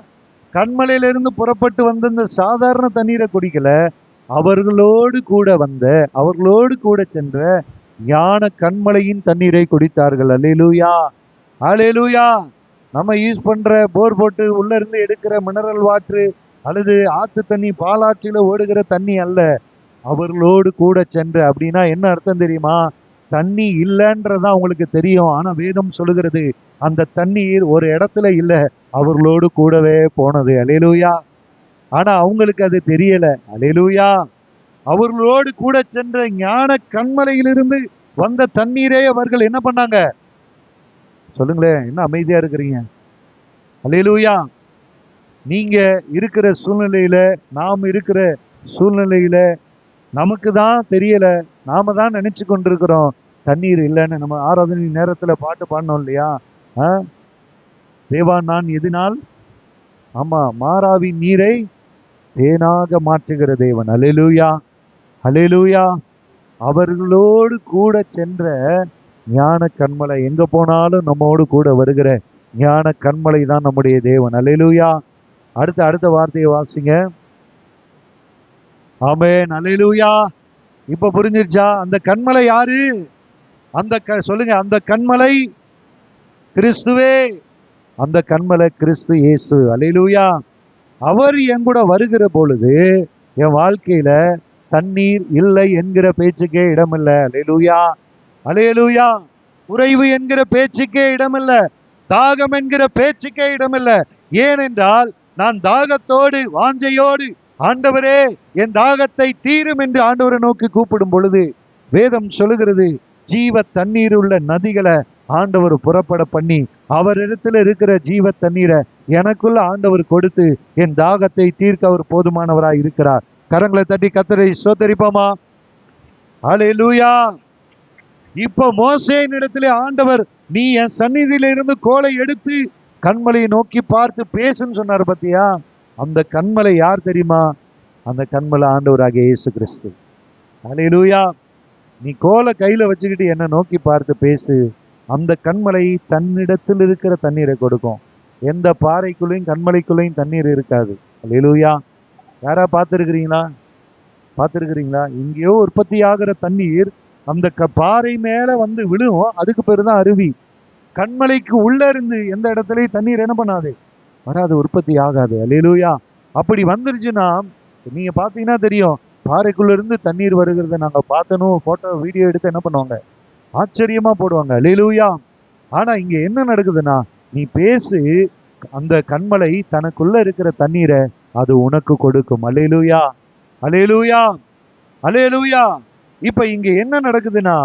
S1: கண்மலையிலிருந்து புறப்பட்டு வந்த இந்த சாதாரண தண்ணீரை குடிக்கல. அவர்களோடு கூட சென்ற ஞான கண்மலையின் தண்ணீரை குடித்தார்கள். அல்லேலூயா, அல்லேலூயா. நம்ம யூஸ் பண்ற போர் போட்டு உள்ள இருந்து எடுக்கிற மினரல் வாட்டரு அல்லது ஆத்து தண்ணி, பாலாற்றில ஓடுகிற தண்ணி அல்ல. அவர்களோடு கூட சென்ற அப்படின்னா என்ன அர்த்தம் தெரியுமா? தண்ணி இல்லைன்றதான் அவங்களுக்கு தெரியும். ஆனா வேதம் சொல்லுகிறது அந்த தண்ணீர் ஒரு இடத்துல இல்ல, அவர்களோடு கூடவே போனது. அல்லேலூயா. ஆனா அவங்களுக்கு அது தெரியல. அல்லேலூயா. அவர்களோடு கூட சென்ற ஞான கண்மலையிலிருந்து வந்த தண்ணீரே அவர்கள் என்ன பண்ணாங்க? சொல்லுங்களேன், என்ன அமைதியா இருக்கிறீங்க? அல்லேலூயா. நீங்க இருக்கிற சூழ்நிலையில, நாம் இருக்கிற சூழ்நிலையில நமக்கு தான் தெரியல, நாம தான் நினைச்சு கொண்டிருக்கிறோம் தண்ணீர் இல்லைன்னு. நம்ம ஆராதனை நேரத்துல பாட்டு பாடணும் இல்லையா? தேவா நான் எதினால், ஆமா, மாறாவின் நீரை தேனாக மாற்றுகிற தேவன். அல்லேலூயா, அல்லேலூயா. அவர்களோடு கூட சென்ற ஞான கண்மலை, எங்க போனாலும் நம்மோடு கூட வருகிற ஞான கண்மலை தான் நம்முடைய தேவன். அல்லேலூயா. அடுத்த வார்த்தையை வாசிங்க. ஆமென், அல்லேலூயா. இப்ப புரிஞ்சிருச்சா? அந்த கண்மலை யாரு? சொல்லுங்க, அந்த கண்மலை கிறிஸ்துவே. அந்த கண்மலை கிறிஸ்து இயேசு. அல்லேலூயா. அவர் என் கூட வருகிற பொழுது என் வாழ்க்கையில தண்ணீர் இல்லை என்கிற பேச்சுக்கே இடமில்லை. அல்லேலூயா, அல்லேலூயா. குறைவு என்கிற பேச்சுக்கே இடமில்ல, தாகம் என்கிற பேச்சுக்கே இடமில்ல. ஏனென்றால் நான் தாகத்தோடு வாஞ்சையோடு, ஆண்டவரே என் தாகத்தை தீரும் என்று ஆண்டவரை நோக்கி கூப்பிடும் பொழுது வேதம் சொல்லுகிறது, ஜீவ தண்ணீர் உள்ள நதிகளை ஆண்டவர் புறப்பட பண்ணி அவரிடத்துல இருக்கிற ஜீவ தண்ணீரை எனக்குள்ள ஆண்டவர் கொடுத்து என் தாகத்தை தீர்க்க அவர் போதுமானவராய் இருக்கிறார். கரங்களை தட்டி கர்த்தரை ஸ்தோத்திரிப்போமா? அல்லேலூயா. இப்ப மோசேயின் இடத்திலே ஆண்டவர், நீ என் சந்நிதியில இருந்து கோலை எடுத்து கண்மலையை நோக்கி பார்த்து பேசுன்னு சொன்னார். பத்தியா? அந்த கண்மலை யார் தெரியுமா? அந்த கண்மலை ஆண்டவராகிய இயேசு கிறிஸ்து. அல்லேலூயா. நீ கோலை கையில வச்சுக்கிட்டு என்ன நோக்கி பார்த்து பேசு. அந்த கண்மலை தன்னிடத்தில் இருக்கிற தண்ணீரை கொடுக்கும். எந்த பாறைக்குள்ளையும் கண்மலைக்குள்ளையும் தண்ணீர் இருக்காது. அல்லேலூயா. யாரா பார்த்துருக்கிறீங்களா? இங்கேயோ உற்பத்தி ஆகிற தண்ணீர் அந்த பாறை மேல வந்து விழும். அதுக்கு பேருதான் அருவி. கண்மலைக்கு உள்ள இருந்து எந்த இடத்துலயும் தண்ணீர் என்ன பண்ணாது, வராது, உற்பத்தி ஆகாது. அல்லேலூயா. அப்படி வந்துருச்சுன்னா நீங்க பாத்தீங்கன்னா தெரியும், பாறைக்குள்ள இருந்து தண்ணீர் வருகிறத நாங்க பார்த்தனும், போட்டோ வீடியோ எடுத்து என்ன பண்ணுவாங்க, ஆச்சரியமா போடுவாங்க. அல்லேலூயா. ஆனா இங்க என்ன நடக்குதுன்னா, நீ பேசு, அந்த கண்மலை தனக்குள்ள இருக்கிற தண்ணீரை அது உனக்கு கொடுக்கும். அல்லேலூயா, அல்லேலூயா, அல்லேலூயா. இப்ப இங்க என்ன நடக்குதுன்னா,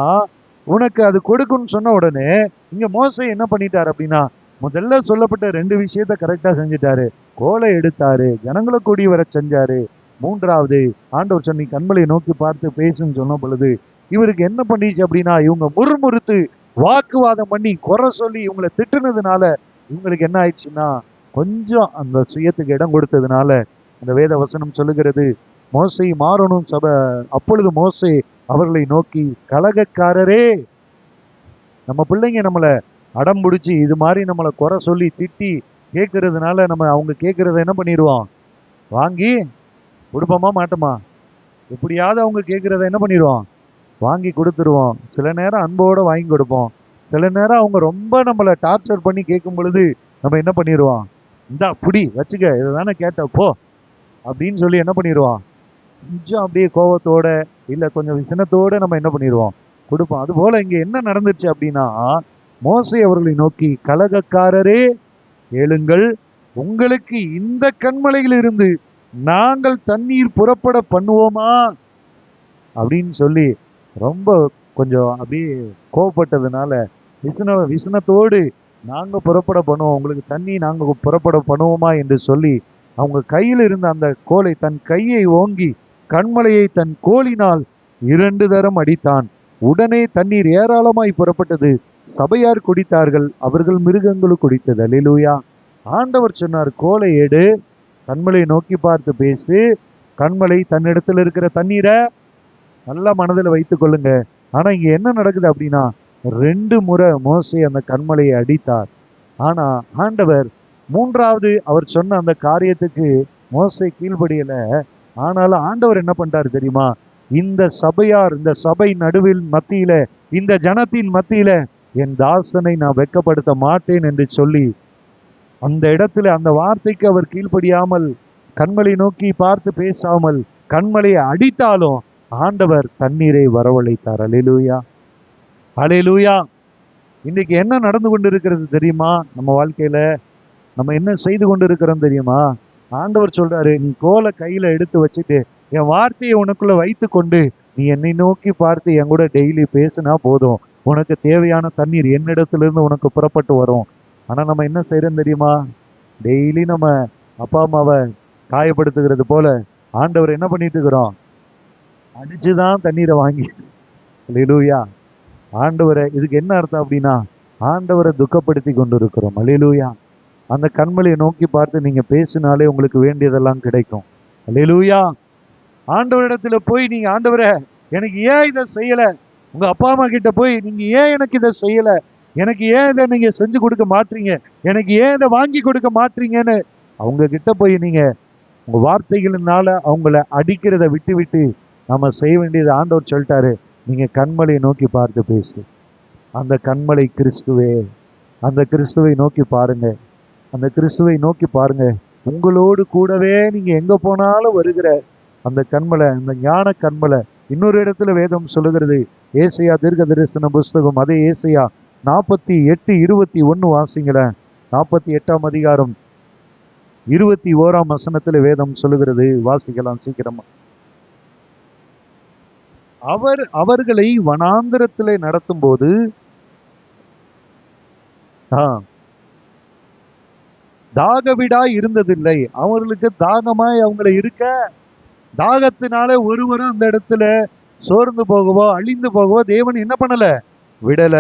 S1: உனக்கு அது கொடுக்கும்னு சொன்ன உடனே இங்க மோசே என்ன பண்ணிட்டாரு அப்படின்னா, முதல்ல சொல்லப்பட்ட 2 விஷயத்த கரெக்டா செஞ்சுட்டாரு. கோலை எடுத்தாரு, ஜனங்களை கூடி வர செஞ்சாரு. 3வது ஆண்டவர் சொன்னி கண்மலையை நோக்கி பார்த்து பேசுன்னு சொன்ன பொழுது இவருக்கு என்ன பண்ணிச்சு அப்படின்னா, இவங்க முறுமுறுத்து வாக்குவாதம் பண்ணி குறை சொல்லி இவங்களை திட்டுனதுனால இவங்களுக்கு என்ன ஆயிடுச்சுன்னா, கொஞ்சம் அந்த சுயத்துக்கு இடம் கொடுத்ததுனால அந்த வேத வசனம் சொல்லுகிறது, மோசே மாறணும் அப்பொழுது மோசே அவர்களை நோக்கி, கலகக்காரரே, நம்ம பிள்ளைங்க நம்மளை அடம் பிடிச்சி இது மாதிரி நம்மளை குறை சொல்லி திட்டி கேட்கறதுனால நம்ம அவங்க கேட்கறத என்ன பண்ணிடுவோம், வாங்கி கொடுப்போமா மாட்டோமா? எப்படியாவது அவங்க கேட்கறத என்ன பண்ணிடுவோம், வாங்கி கொடுத்துருவோம். சில நேரம் அன்போடு வாங்கி கொடுப்போம். சில நேரம் அவங்க ரொம்ப நம்மளை டார்ச்சர் பண்ணி கேட்கும் பொழுது நம்ம என்ன பண்ணிடுவோம், இந்தா புடி வச்சுக்க, இதை தானே கேட்ட போ அப்படின்னு சொல்லி என்ன பண்ணிடுவோம், கொஞ்சம் அப்படியே கோபத்தோட இல்லை கொஞ்சம் விசனத்தோட நம்ம என்ன பண்ணிடுவோம், கொடுப்போம். அதுபோல இங்க என்ன நடந்துச்சு அப்படின்னா, மோசே அவர்களை நோக்கி, கலகக்காரரே கேளுங்கள், உங்களுக்கு இந்த கண்மலையில் இருந்து நாங்கள் தண்ணீர் புறப்பட பண்ணுவோமா அப்படின்னு சொல்லி ரொம்ப கொஞ்சம் அப்படியே கோவப்பட்டதுனால விசனத்தோடு நாங்க புறப்பட பண்ணுவோம், உங்களுக்கு தண்ணி நாங்க புறப்பட பண்ணுவோமா என்று சொல்லி அவங்க கையில் இருந்த அந்த கோலை, தன் கையை ஓங்கி கண்மலையை தன் கோலினால் 2 தரம் அடித்தான். உடனே தண்ணீர் ஏராளமாய் புறப்பட்டது. சபையார் குடித்தார்கள், அவர்கள் மிருகங்களும் குடித்தது. அல்லேலூயா. ஆண்டவர் சொன்னார், கோலை எடு, கண்மலை நோக்கி பார்த்து பேசு. கண்மலை தன்னிடத்துல இருக்கிற தண்ணீரை நல்லா மனதில் வைத்துக் கொள்ளுங்க. ஆனா இங்க என்ன நடக்குது அப்படின்னா, 2 முறை மோசே அந்த கண்மலையை அடித்தார். ஆனா ஆண்டவர் 3வது அவர் சொன்ன அந்த காரியத்துக்கு மோசே கீழ்ப்படியல. ஆனாலும் ஆண்டவர் என்ன பண்றாரு தெரியுமா? இந்த சபையார், இந்த சபை நடுவில் மத்தியில, இந்த ஜனத்தின் மத்தியில என் தாசனை நான் வெட்கப்படுத்த மாட்டேன் என்று சொல்லி, அந்த இடத்துல அந்த வார்த்தைக்கு அவர் கீழ்ப்படியாமல், கண்மலை நோக்கி பார்த்து பேசாமல், கண்மலையை அடித்தாலும் ஆண்டவர் தண்ணீரை வரவழைத்தார். அல்லேலூயா, அல்லேலூயா. இன்னைக்கு என்ன நடந்து கொண்டிருக்கிறது தெரியுமா? நம்ம வாழ்க்கையில நம்ம என்ன செய்து கொண்டிருக்கிறோம் தெரியுமா? ஆண்டவர் சொல்றாரு, நீ கோலை கையில எடுத்து வச்சுட்டு என் வார்த்தையை உனக்குள்ள வைத்து கொண்டு நீ என்னை நோக்கி பார்த்து என் கூட டெய்லி பேசினா போதும், உனக்கு தேவையான தண்ணீர் என்னிடத்திலிருந்து உனக்கு புறப்பட்டு வரும். ஆனா நம்ம என்ன செய்யறோம் தெரியுமா? டெய்லி நம்ம அப்பா அம்மாவை காயப்படுத்துகிறது போல ஆண்டவர் என்ன பண்ணிட்டு இருக்கிறோம்? அடிச்சுதான் தண்ணீரை வாங்கி. அல்லேலூயா. ஆண்டவரை, இதுக்கு என்ன அர்த்தம் அப்படின்னா, ஆண்டவரை துக்கப்படுத்தி கொண்டு இருக்கிறோம். அல்லேலூயா. அந்த கண்மலையை நோக்கி பார்த்து நீங்க பேசினாலே உங்களுக்கு வேண்டியதெல்லாம் கிடைக்கும். அல்லேலூயா. ஆண்டவரிடத்துல போய் நீங்க, ஆண்டவரே எனக்கு ஏன் இதை செய்யல? உங்க அப்பா அம்மா கிட்ட போய் நீங்க ஏன் எனக்கு இதை செய்யல, எனக்கு ஏன் இதை நீங்க செஞ்சு கொடுக்க மாட்டீங்க, எனக்கு ஏன் இதை வாங்கி கொடுக்க மாட்டீங்கன்னு அவங்க கிட்ட போய் நீங்க உங்க வார்த்தைகளினால அவங்கள அடிக்கிறத விட்டு விட்டு நம்ம செய்ய வேண்டியது, ஆண்டவர் சொல்லிட்டாரு, நீங்க கண்மலையை நோக்கி பார்த்து பேசு. அந்த கண்மலை கிறிஸ்துவே. அந்த கிறிஸ்துவை நோக்கி பாருங்க. அந்த கிறிஸ்துவை நோக்கி பாருங்க. உங்களோடு கூடவே நீங்க எங்க போனாலும் வருகிற அந்த கண்மலை, அந்த ஞான கண்மலை. இன்னொரு இடத்துல வேதம் சொல்லுகிறது, ஏசையா தீர்க்க தரிசன புஸ்தகம், அதே ஏசையா 48:21 வாசிங்களேன். 48ஆம் அதிகாரம் 21ஆம் வசனத்துல வேதம் சொல்லுகிறது, வாசிக்கலாம் சீக்கிரமா. அவர்களை வனாந்திரத்திலே நடத்தும் போது தாகவிடாய் இருந்ததில்லை. அவர்களுக்கு தாகமாய் அவங்களை இருக்க, தாகத்தினால ஒருவரும் அந்த இடத்துல சோர்ந்து போகவோ அழிந்து போகவோ தேவன் என்ன பண்ணல? விடல.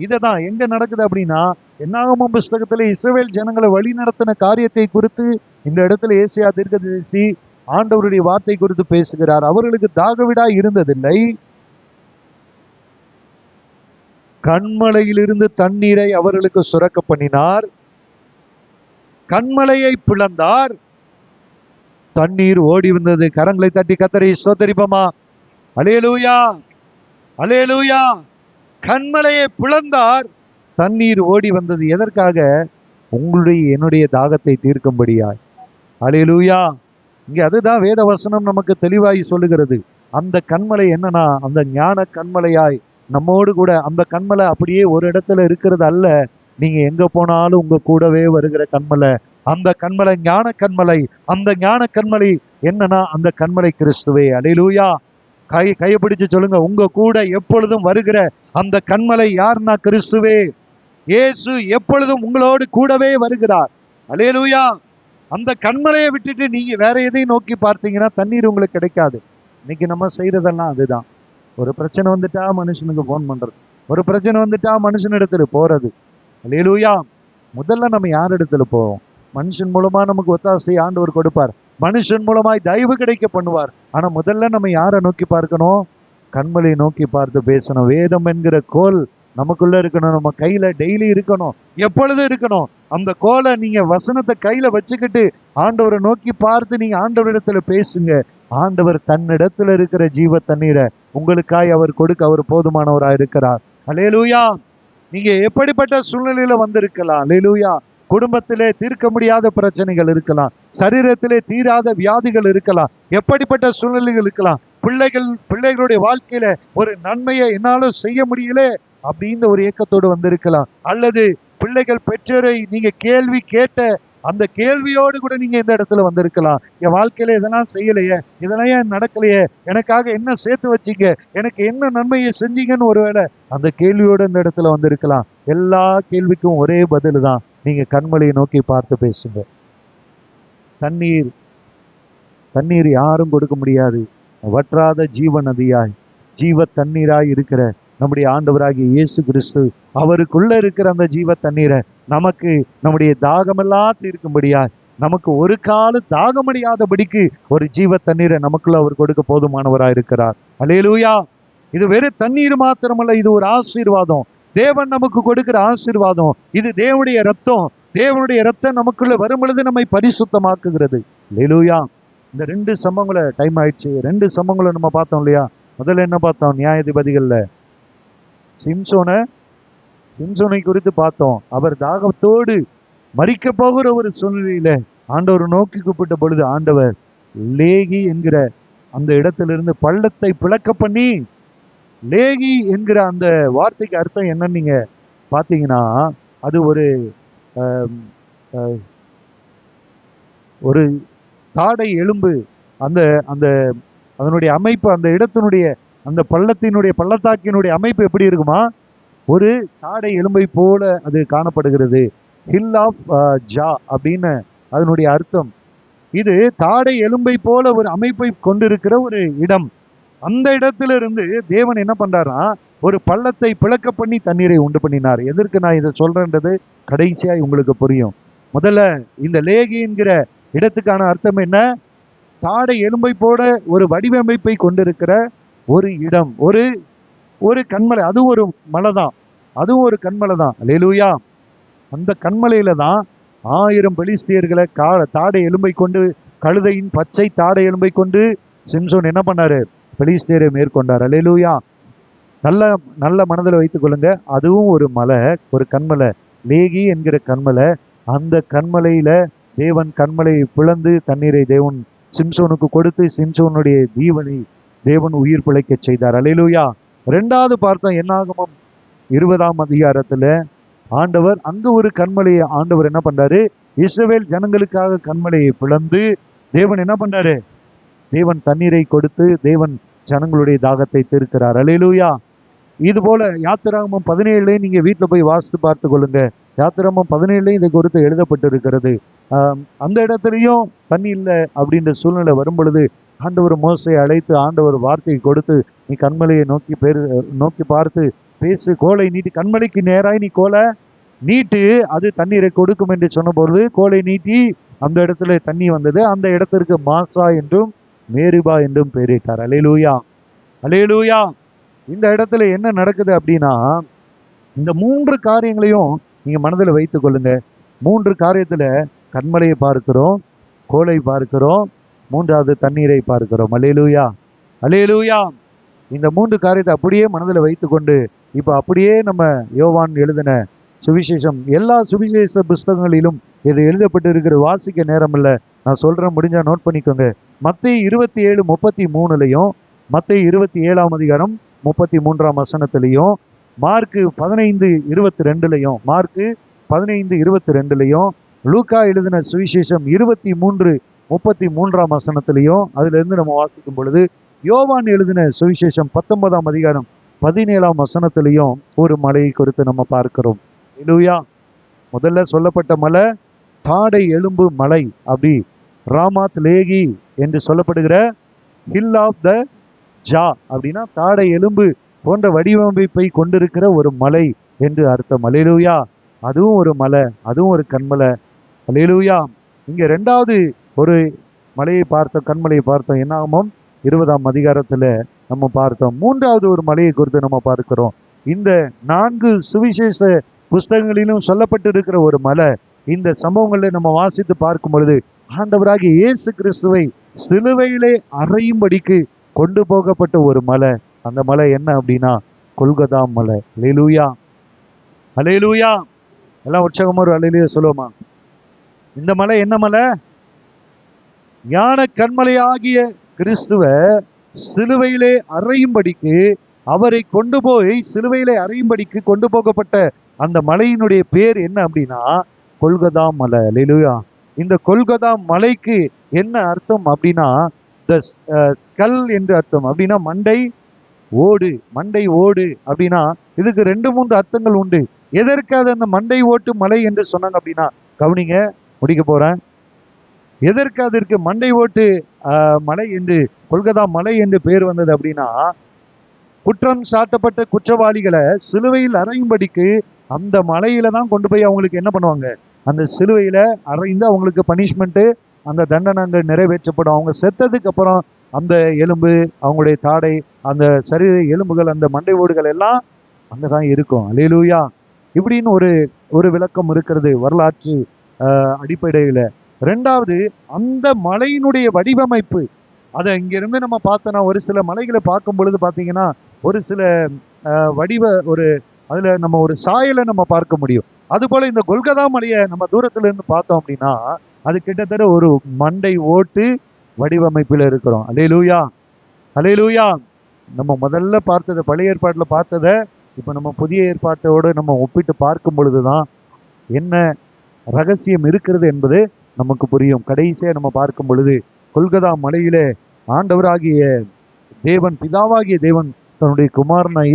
S1: இததான் எங்க நடக்குது அப்படின்னா, என்னாகமம் புஸ்தகத்துல இஸ்ரவேல் ஜனங்களை வழி நடத்தின காரியத்தை குறித்து இந்த இடத்துல ஏசாயா தீர்க்கதரிசி ஆண்டவருடைய வார்த்தை குறித்து பேசுகிறார். அவர்களுக்கு தாகவிடாய் இருந்ததில்லை. கண்மலையிலிருந்து தண்ணீரை அவர்களுக்கு சுரக்க பண்ணினார். கண்மலையை பிளந்தார், தண்ணீர் ஓடி வந்தது. கரங்களை தட்டி கர்த்தரை ஸ்தோத்திரிப்போமா? அல்லேலூயா, அல்லேலூயா. கண்மலையை பிளந்தார், தண்ணீர் ஓடி வந்தது. எதற்காக? உங்களுடைய என்னுடைய தாகத்தை தீர்க்கும்படியாய். அல்லேலூயா. இங்க அதுதான் வேத வசனம் நமக்கு தெளிவாய் சொல்லுகிறது. அந்த கண்மலை என்னன்னா, அந்த ஞான கண்மலையாய் நம்மோடு கூட, அந்த கண்மலை அப்படியே ஒரு இடத்துல இருக்கிறது அல்ல, நீங்க எங்க போனாலும் உங்க கூடவே வருகிற கண்மலை. அந்த கண்மலை ஞான கண்மலை. அந்த ஞான கண்மலை என்னன்னா, அந்த கண்மலை கிறிஸ்துவே. அல்லேலூயா. கையை பிடிச்சு சொல்லுங்க, உங்க கூட எப்பொழுதும் வருகிற அந்த கண்மலை யாருன்னா கிறிஸ்துவே. இயேசு எப்பொழுதும் உங்களோடு கூடவே வருகிறார். அல்லேலூயா. அந்த கண்மலையை விட்டுட்டு நீங்க வேற எதையும் நோக்கி பார்த்தீங்கன்னா தண்ணீர் உங்களுக்கு கிடைக்காது. இன்னைக்கு நம்ம செய்யறதெல்லாம் அதுதான். ஒரு பிரச்சனை வந்துட்டா மனுஷனுக்கு போன் பண்றது, ஒரு பிரச்சனை வந்துட்டா மனுஷனிடத்துல போறது. அல்லேலூயா. முதல்ல நம்ம யார் இடத்துல போவோம்? மனுஷன் மூலமா நமக்கு ஒத்தாசை ஆண்டவர் கொடுப்பார், மனுஷன் மூலமாய் தயவு கிடைக்க பண்ணுவார். ஆனா முதல்ல நம்ம யாரை நோக்கி பார்க்கணும்? கண்மலையை நோக்கி பார்த்து பேசணும். வேதம் என்கிற கோல் நமக்குள்ள இருக்கணும், நம்ம கையில டெய்லி இருக்கணும், எப்பொழுதும் இருக்கணும். அந்த கோலை நீங்க வசனத்தை கையில வச்சுக்கிட்டு ஆண்டவரை நோக்கி பார்த்து நீங்க ஆண்டவரிடத்துல பேசுங்க. ஆண்டவர் தன்னிடத்துல இருக்கிற ஜீவ தண்ணீரை உங்களுக்காய் அவர் கொடுக்க அவர் போதுமானவராய் இருக்கிறார். அல்லேலூயா. நீங்க எப்படிப்பட்ட சூழ்நிலையில வந்திருக்கலாம். அல்லேலூயா. குடும்பத்திலே தீர்க்க முடியாத பிரச்சனைகள் இருக்கலாம், சரீரத்திலே தீராத வியாதிகள் இருக்கலாம், எப்படிப்பட்ட சூழ்நிலைகள் இருக்கலாம். பிள்ளைகளுடைய வாழ்க்கையில ஒரு நன்மையை என்னாலும் செய்ய முடியல அப்படின்ற ஒரு ஏக்கத்தோடு வந்திருக்கலாம். அல்லது பிள்ளைகள் பெற்றோரை நீங்க கேள்வி கேட்ட அந்த கேள்வியோடு கூட நீங்க இந்த இடத்துல வந்திருக்கலாம். என் வாழ்க்கையில இதெல்லாம் செய்யலையே, இதெல்லாம் ஏன் நடக்கலையே, எனக்காக என்ன சேர்த்து வச்சீங்க, எனக்கு என்ன நன்மையை செஞ்சீங்கன்னு ஒருவேளை அந்த கேள்வியோடு இந்த இடத்துல வந்திருக்கலாம். எல்லா கேள்விக்கும் ஒரே பதில் தான், நீங்க கண்மலையை நோக்கி பார்த்து பேசுங்க. தண்ணீர் யாரும் கொடுக்க முடியாது. வற்றாத ஜீவ நதியாய், ஜீவ தண்ணீராய் இருக்கிற நம்முடைய ஆண்டவராகிய இயேசு கிறிஸ்து, அவருக்குள்ள இருக்கிற அந்த ஜீவ தண்ணீரை நமக்கு நம்முடைய தாகமெல்லாம் தீர்க்கும்படியாய் நமக்கு ஒரு கால தாகமடியாதபடிக்கு ஒரு ஜீவ தண்ணீரை நமக்குள்ள அவர் கொடுக்க போதுமானவராய் இருக்கிறார். அல்லேலூயா. இது வெறும் தண்ணீர் மாத்திரமல்ல, இது ஒரு ஆசீர்வாதம். தேவன் நமக்கு கொடுக்கிற ஆசீர்வாதம். இது தேவனுடைய ரத்தம். தேவனுடைய ரத்தம் நமக்குள்ள வரும் பொழுது நம்மை பரிசுத்தமாக்குகிறது. அல்லேலூயா. இந்த 2 சம்பவங்களை, டைம் ஆயிடுச்சு, 2 சம்பவங்களை நம்ம பார்த்தோம் இல்லையா? முதல்ல என்ன பார்த்தோம்? நியாயாதிபதிகள்ல சிம்சோனை குறித்து பார்த்தோம். அவர் தாகத்தோடு மரிக்க போகிற ஒரு சூழ்நிலையில ஆண்டவர் நோக்கி கூப்பிட்ட பொழுது ஆண்டவர் லேகி என்கிற அந்த இடத்திலிருந்து பள்ளத்தை பிளக்க பண்ணி, லேகி என்கிற அந்த வார்த்தைக்கு அர்த்தம் என்னன்னு நீங்க பாத்தீங்கன்னா, அது ஒரு தாடை எலும்பு. அந்த அந்த அதனுடைய அமைப்பு, அந்த இடத்தினுடைய, அந்த பள்ளத்தாக்கினுடைய அமைப்பு எப்படி இருக்குமா? ஒரு தாடை எலும்பை போல அது காணப்படுகிறது. ஹில் ஆஃப் ஜா அப்படின்னு அதனுடைய அர்த்தம். இது தாடை எலும்பை போல ஒரு அமைப்பை கொண்டிருக்கிற ஒரு இடம். அந்த இடத்துல இருந்து தேவன் என்ன பண்றாருன்னா, ஒரு பள்ளத்தை பிளக்க பண்ணி தண்ணீரை உண்டு பண்ணினார். எதற்கு நான் இதை சொல்றேன்றது கடைசியா உங்களுக்கு புரியும். முதல்ல இந்த லேகி என்கிற இடத்துக்கான அர்த்தம் என்ன? தாடை எலும்பை போல ஒரு வடிவமைப்பை கொண்டிருக்கிற ஒரு இடம், ஒரு கண்மலை. அதுவும் ஒரு மலை தான், அதுவும் ஒரு கண்மலை தான். அல்லேலூயா. அந்த கண்மலையில தான் 1000 பெலிஸ்தியர்களை தாடை எலும்பை கொண்டு, கழுதையின் பச்சை தாடை எலும்பை கொண்டு சிம்சோன் என்ன பண்ணாரு? பெலிஸ்தியரை மேற்கொண்டார். அல்லேலூயா. நல்ல மனதில் வைத்துக் கொள்ளுங்க. அதுவும் ஒரு மலை, ஒரு கண்மலை, லேகி என்கிற கண்மலை. அந்த கண்மலையில தேவன் கண்மலையை பிளந்து தண்ணீரை தேவன் சிம்சோனுக்கு கொடுத்து சிம்சோனுடைய ஜீவனை தேவன் உயிர் பிழைக்க செய்தார். அல்லேலூயா. 2வது பார்த்தோம் என்னாகமம் 20ஆம் அதிகாரத்துல ஆண்டவர் அங்க ஒரு கண்மலையை ஆண்டவர் என்ன பண்றாரு? இஸ்ரவேல் ஜனங்களுக்காக கண்மலையை பிளந்து தேவன் என்ன பண்றாரு? தேவன் தண்ணீரை கொடுத்து தேவன் ஜனங்களுடைய தாகத்தை தீர்க்கிறார். அல்லேலூயா. இது போல யாத்திராகமம் 17 நீங்க வீட்டுல போய் வாசித்து பார்த்து கொள்ளுங்க. யாத்திராகமம் 17 இதை குறித்து எழுதப்பட்டு இருக்கிறது. அந்த இடத்துலையும் தண்ணி இல்லை அப்படின்ற சூழ்நிலை வரும் பொழுது ஆண்டவர் மோசையை அழைத்து ஆண்டவர் வார்த்தையை கொடுத்து, நீ கண்மலையை நோக்கி பார்த்து பேசு, கோலை நீட்டி, கண்மலைக்கு நேராய் நீ கோலை நீட்டு, அது தண்ணீரை கொடுக்கும் என்று சொன்ன பொழுது கோலை நீட்டி அந்த இடத்துல தண்ணி வந்தது. அந்த இடத்திற்கு மாசா என்றும் மேரிபா என்றும் பெயரிட்டார். அல்லேலூயா. அல்லேலூயா. இந்த இடத்துல என்ன நடக்குது அப்படின்னா, இந்த 3 காரியங்களையும் நீங்க மனதில் வைத்துக் கொள்ளுங்க. 3 காரியத்துல கண்மலையை பார்க்கிறோம், கோலை பார்க்கிறோம், 3வது தண்ணீரை பார்க்கிறோம். அல்லேலூயா. அல்லேலூயா. இந்த 3 காரியத்தை அப்படியே மனதில் வைத்துக்கொண்டு இப்ப அப்படியே நம்ம யோவான் எழுதின சுவிசேஷம், எல்லா சுவிசேஷ புஸ்தகங்களிலும் இது எழுதப்பட்டு இருக்கிற வாசிக்க நேரம் இல்லை, நான் சொல்றேன், முடிஞ்சா நோட் பண்ணிக்கோங்க. மத்தேயு 27:33 மத்தேயு 27ஆம் அதிகாரம் 33ஆம் வசனத்திலையும், மார்க்கு 15:22 மார்க்கு 15:22 லூக்கா எழுதின சுவிசேஷம் 23:33ஆம் வசனத்திலையும் அதுல இருந்து நம்ம வாசிக்கும் பொழுது, யோவான் எழுதின சுவிசேஷம் 19ஆம் அதிகாரம் 17ஆம் வசனத்திலையும் ஒரு மலையை குறித்து நம்ம பார்க்கிறோம். அல்லேலூயா. முதல்ல சொல்லப்பட்ட மலை தாடை எலும்பு மலை, அப்படி ராமாத் லேகி என்று சொல்லப்படுகிற ஹில் ஆஃப் த ஜா அப்படின்னா தாடை எலும்பு போன்ற வடிவமைப்பை கொண்டிருக்கிற ஒரு மலை என்று அர்த்தம். அல்லேலூயா. அதுவும் ஒரு மலை, அதுவும் ஒரு கண்மலை. அல்லேலூயா. இங்க 2வது ஒரு மலையை பார்த்தோம், கண்மலையை பார்த்தோம். என்னாகமம் 20ஆம் அதிகாரத்துல நம்ம பார்த்தோம். 3வது ஒரு மலையை குறித்து நம்ம பார்க்கிறோம். இந்த 4 சுவிசேஷ புஸ்தகங்களிலும் சொல்லப்பட்டு இருக்கிற ஒரு மலை. இந்த சம்பவங்களை நம்ம வாசித்து பார்க்கும் பொழுது ஆண்டவராகிய இயேசு கிறிஸ்துவை சிலுவையிலே அறையும்படிக்கு கொண்டு போகப்பட்ட ஒரு மலை. அந்த மலை என்ன அப்படின்னா கொல்கதா மலை. அல்லேலூயா. அல்லேலூயா. எல்லாம் உற்சாகமா ஒரு அல்லேலூயா சொல்லுவோமா? இந்த மலை என்ன மலை? ஞான கண்மலையாகிய கிறிஸ்துவ சிலுவையிலே அறையும்படிக்கு, அவரை கொண்டு போய் சிலுவையிலே அறையும்படிக்கு கொண்டு போகப்பட்ட அந்த மலையினுடைய பேர் என்ன அப்படின்னா கொல்கதா மலை. அல்லேலூயா. இந்த கொல்கதா மலைக்கு என்ன அர்த்தம் அப்படின்னா த ஸ்கல் என்று அர்த்தம். அப்படின்னா மண்டை ஓடு. மண்டை ஓடு அப்படின்னா இதுக்கு 2-3 அர்த்தங்கள் உண்டு. எதற்காக அந்த மண்டை ஓட்டு மலை என்று சொன்னாங்க அப்படின்னா, கவனிங்க, முடிக்க போறேன். எதற்கு அதற்கு மண்டை ஓட்டு மலை என்று, கொல்கதா மலை என்று பெயர் வந்தது அப்படின்னா, குற்றம் சாட்டப்பட்ட குற்றவாளிகளை சிலுவையில் அறையும்படிக்கு அந்த மலையில தான் கொண்டு போய் அவங்களுக்கு என்ன பண்ணுவாங்க? அந்த சிலுவையில அறைந்து அவங்களுக்கு பனிஷ்மெண்ட்டு, அந்த தண்டனை அங்கே நிறைவேற்றப்படும். அவங்க செத்ததுக்கு அப்புறம் அந்த எலும்பு, அவங்களுடைய தாடை, அந்த சரீர எலும்புகள், அந்த மண்டை ஓடுகள் எல்லாம் அங்கதான் இருக்கும். அல்லேலூயா. இப்படின்னு ஒரு ஒரு விளக்கம் இருக்கிறது வரலாற்று அடிப்படையில. ரெண்டாவது, அந்த மலையினுடைய வடிவமைப்பு, அதை இங்கிருந்து நம்ம பார்த்தோன்னா ஒரு சில மலைகளை பார்க்கும் பொழுது பார்த்தீங்கன்னா ஒரு சில வடிவ ஒரு அதுல நம்ம ஒரு சாயலை நம்ம பார்க்க முடியும். அது போல இந்த கொல்கதா மலையை நம்ம தூரத்துல இருந்து பார்த்தோம் அப்படின்னா அது கிட்டத்தட்ட ஒரு மண்டை ஓட்டு வடிவமைப்பில் இருக்கிறோம். அல்லேலூயா, அல்லேலூயா. நம்ம முதல்ல பார்த்ததை, பழைய ஏற்பாட்டுல பார்த்ததை இப்ப நம்ம புதிய ஏற்பாட்டோடு நம்ம ஒப்பிட்டு பார்க்கும் பொழுதுதான் என்ன ரகசியம் இருக்கிறது என்பது நமக்கு புரியும். கடைசியா நம்ம பார்க்கும் பொழுது கொல்கதா மலையிலே ஆண்டவராகிய தேவன், பிதாவாகிய தேவன் தன்னுடைய குமாரனை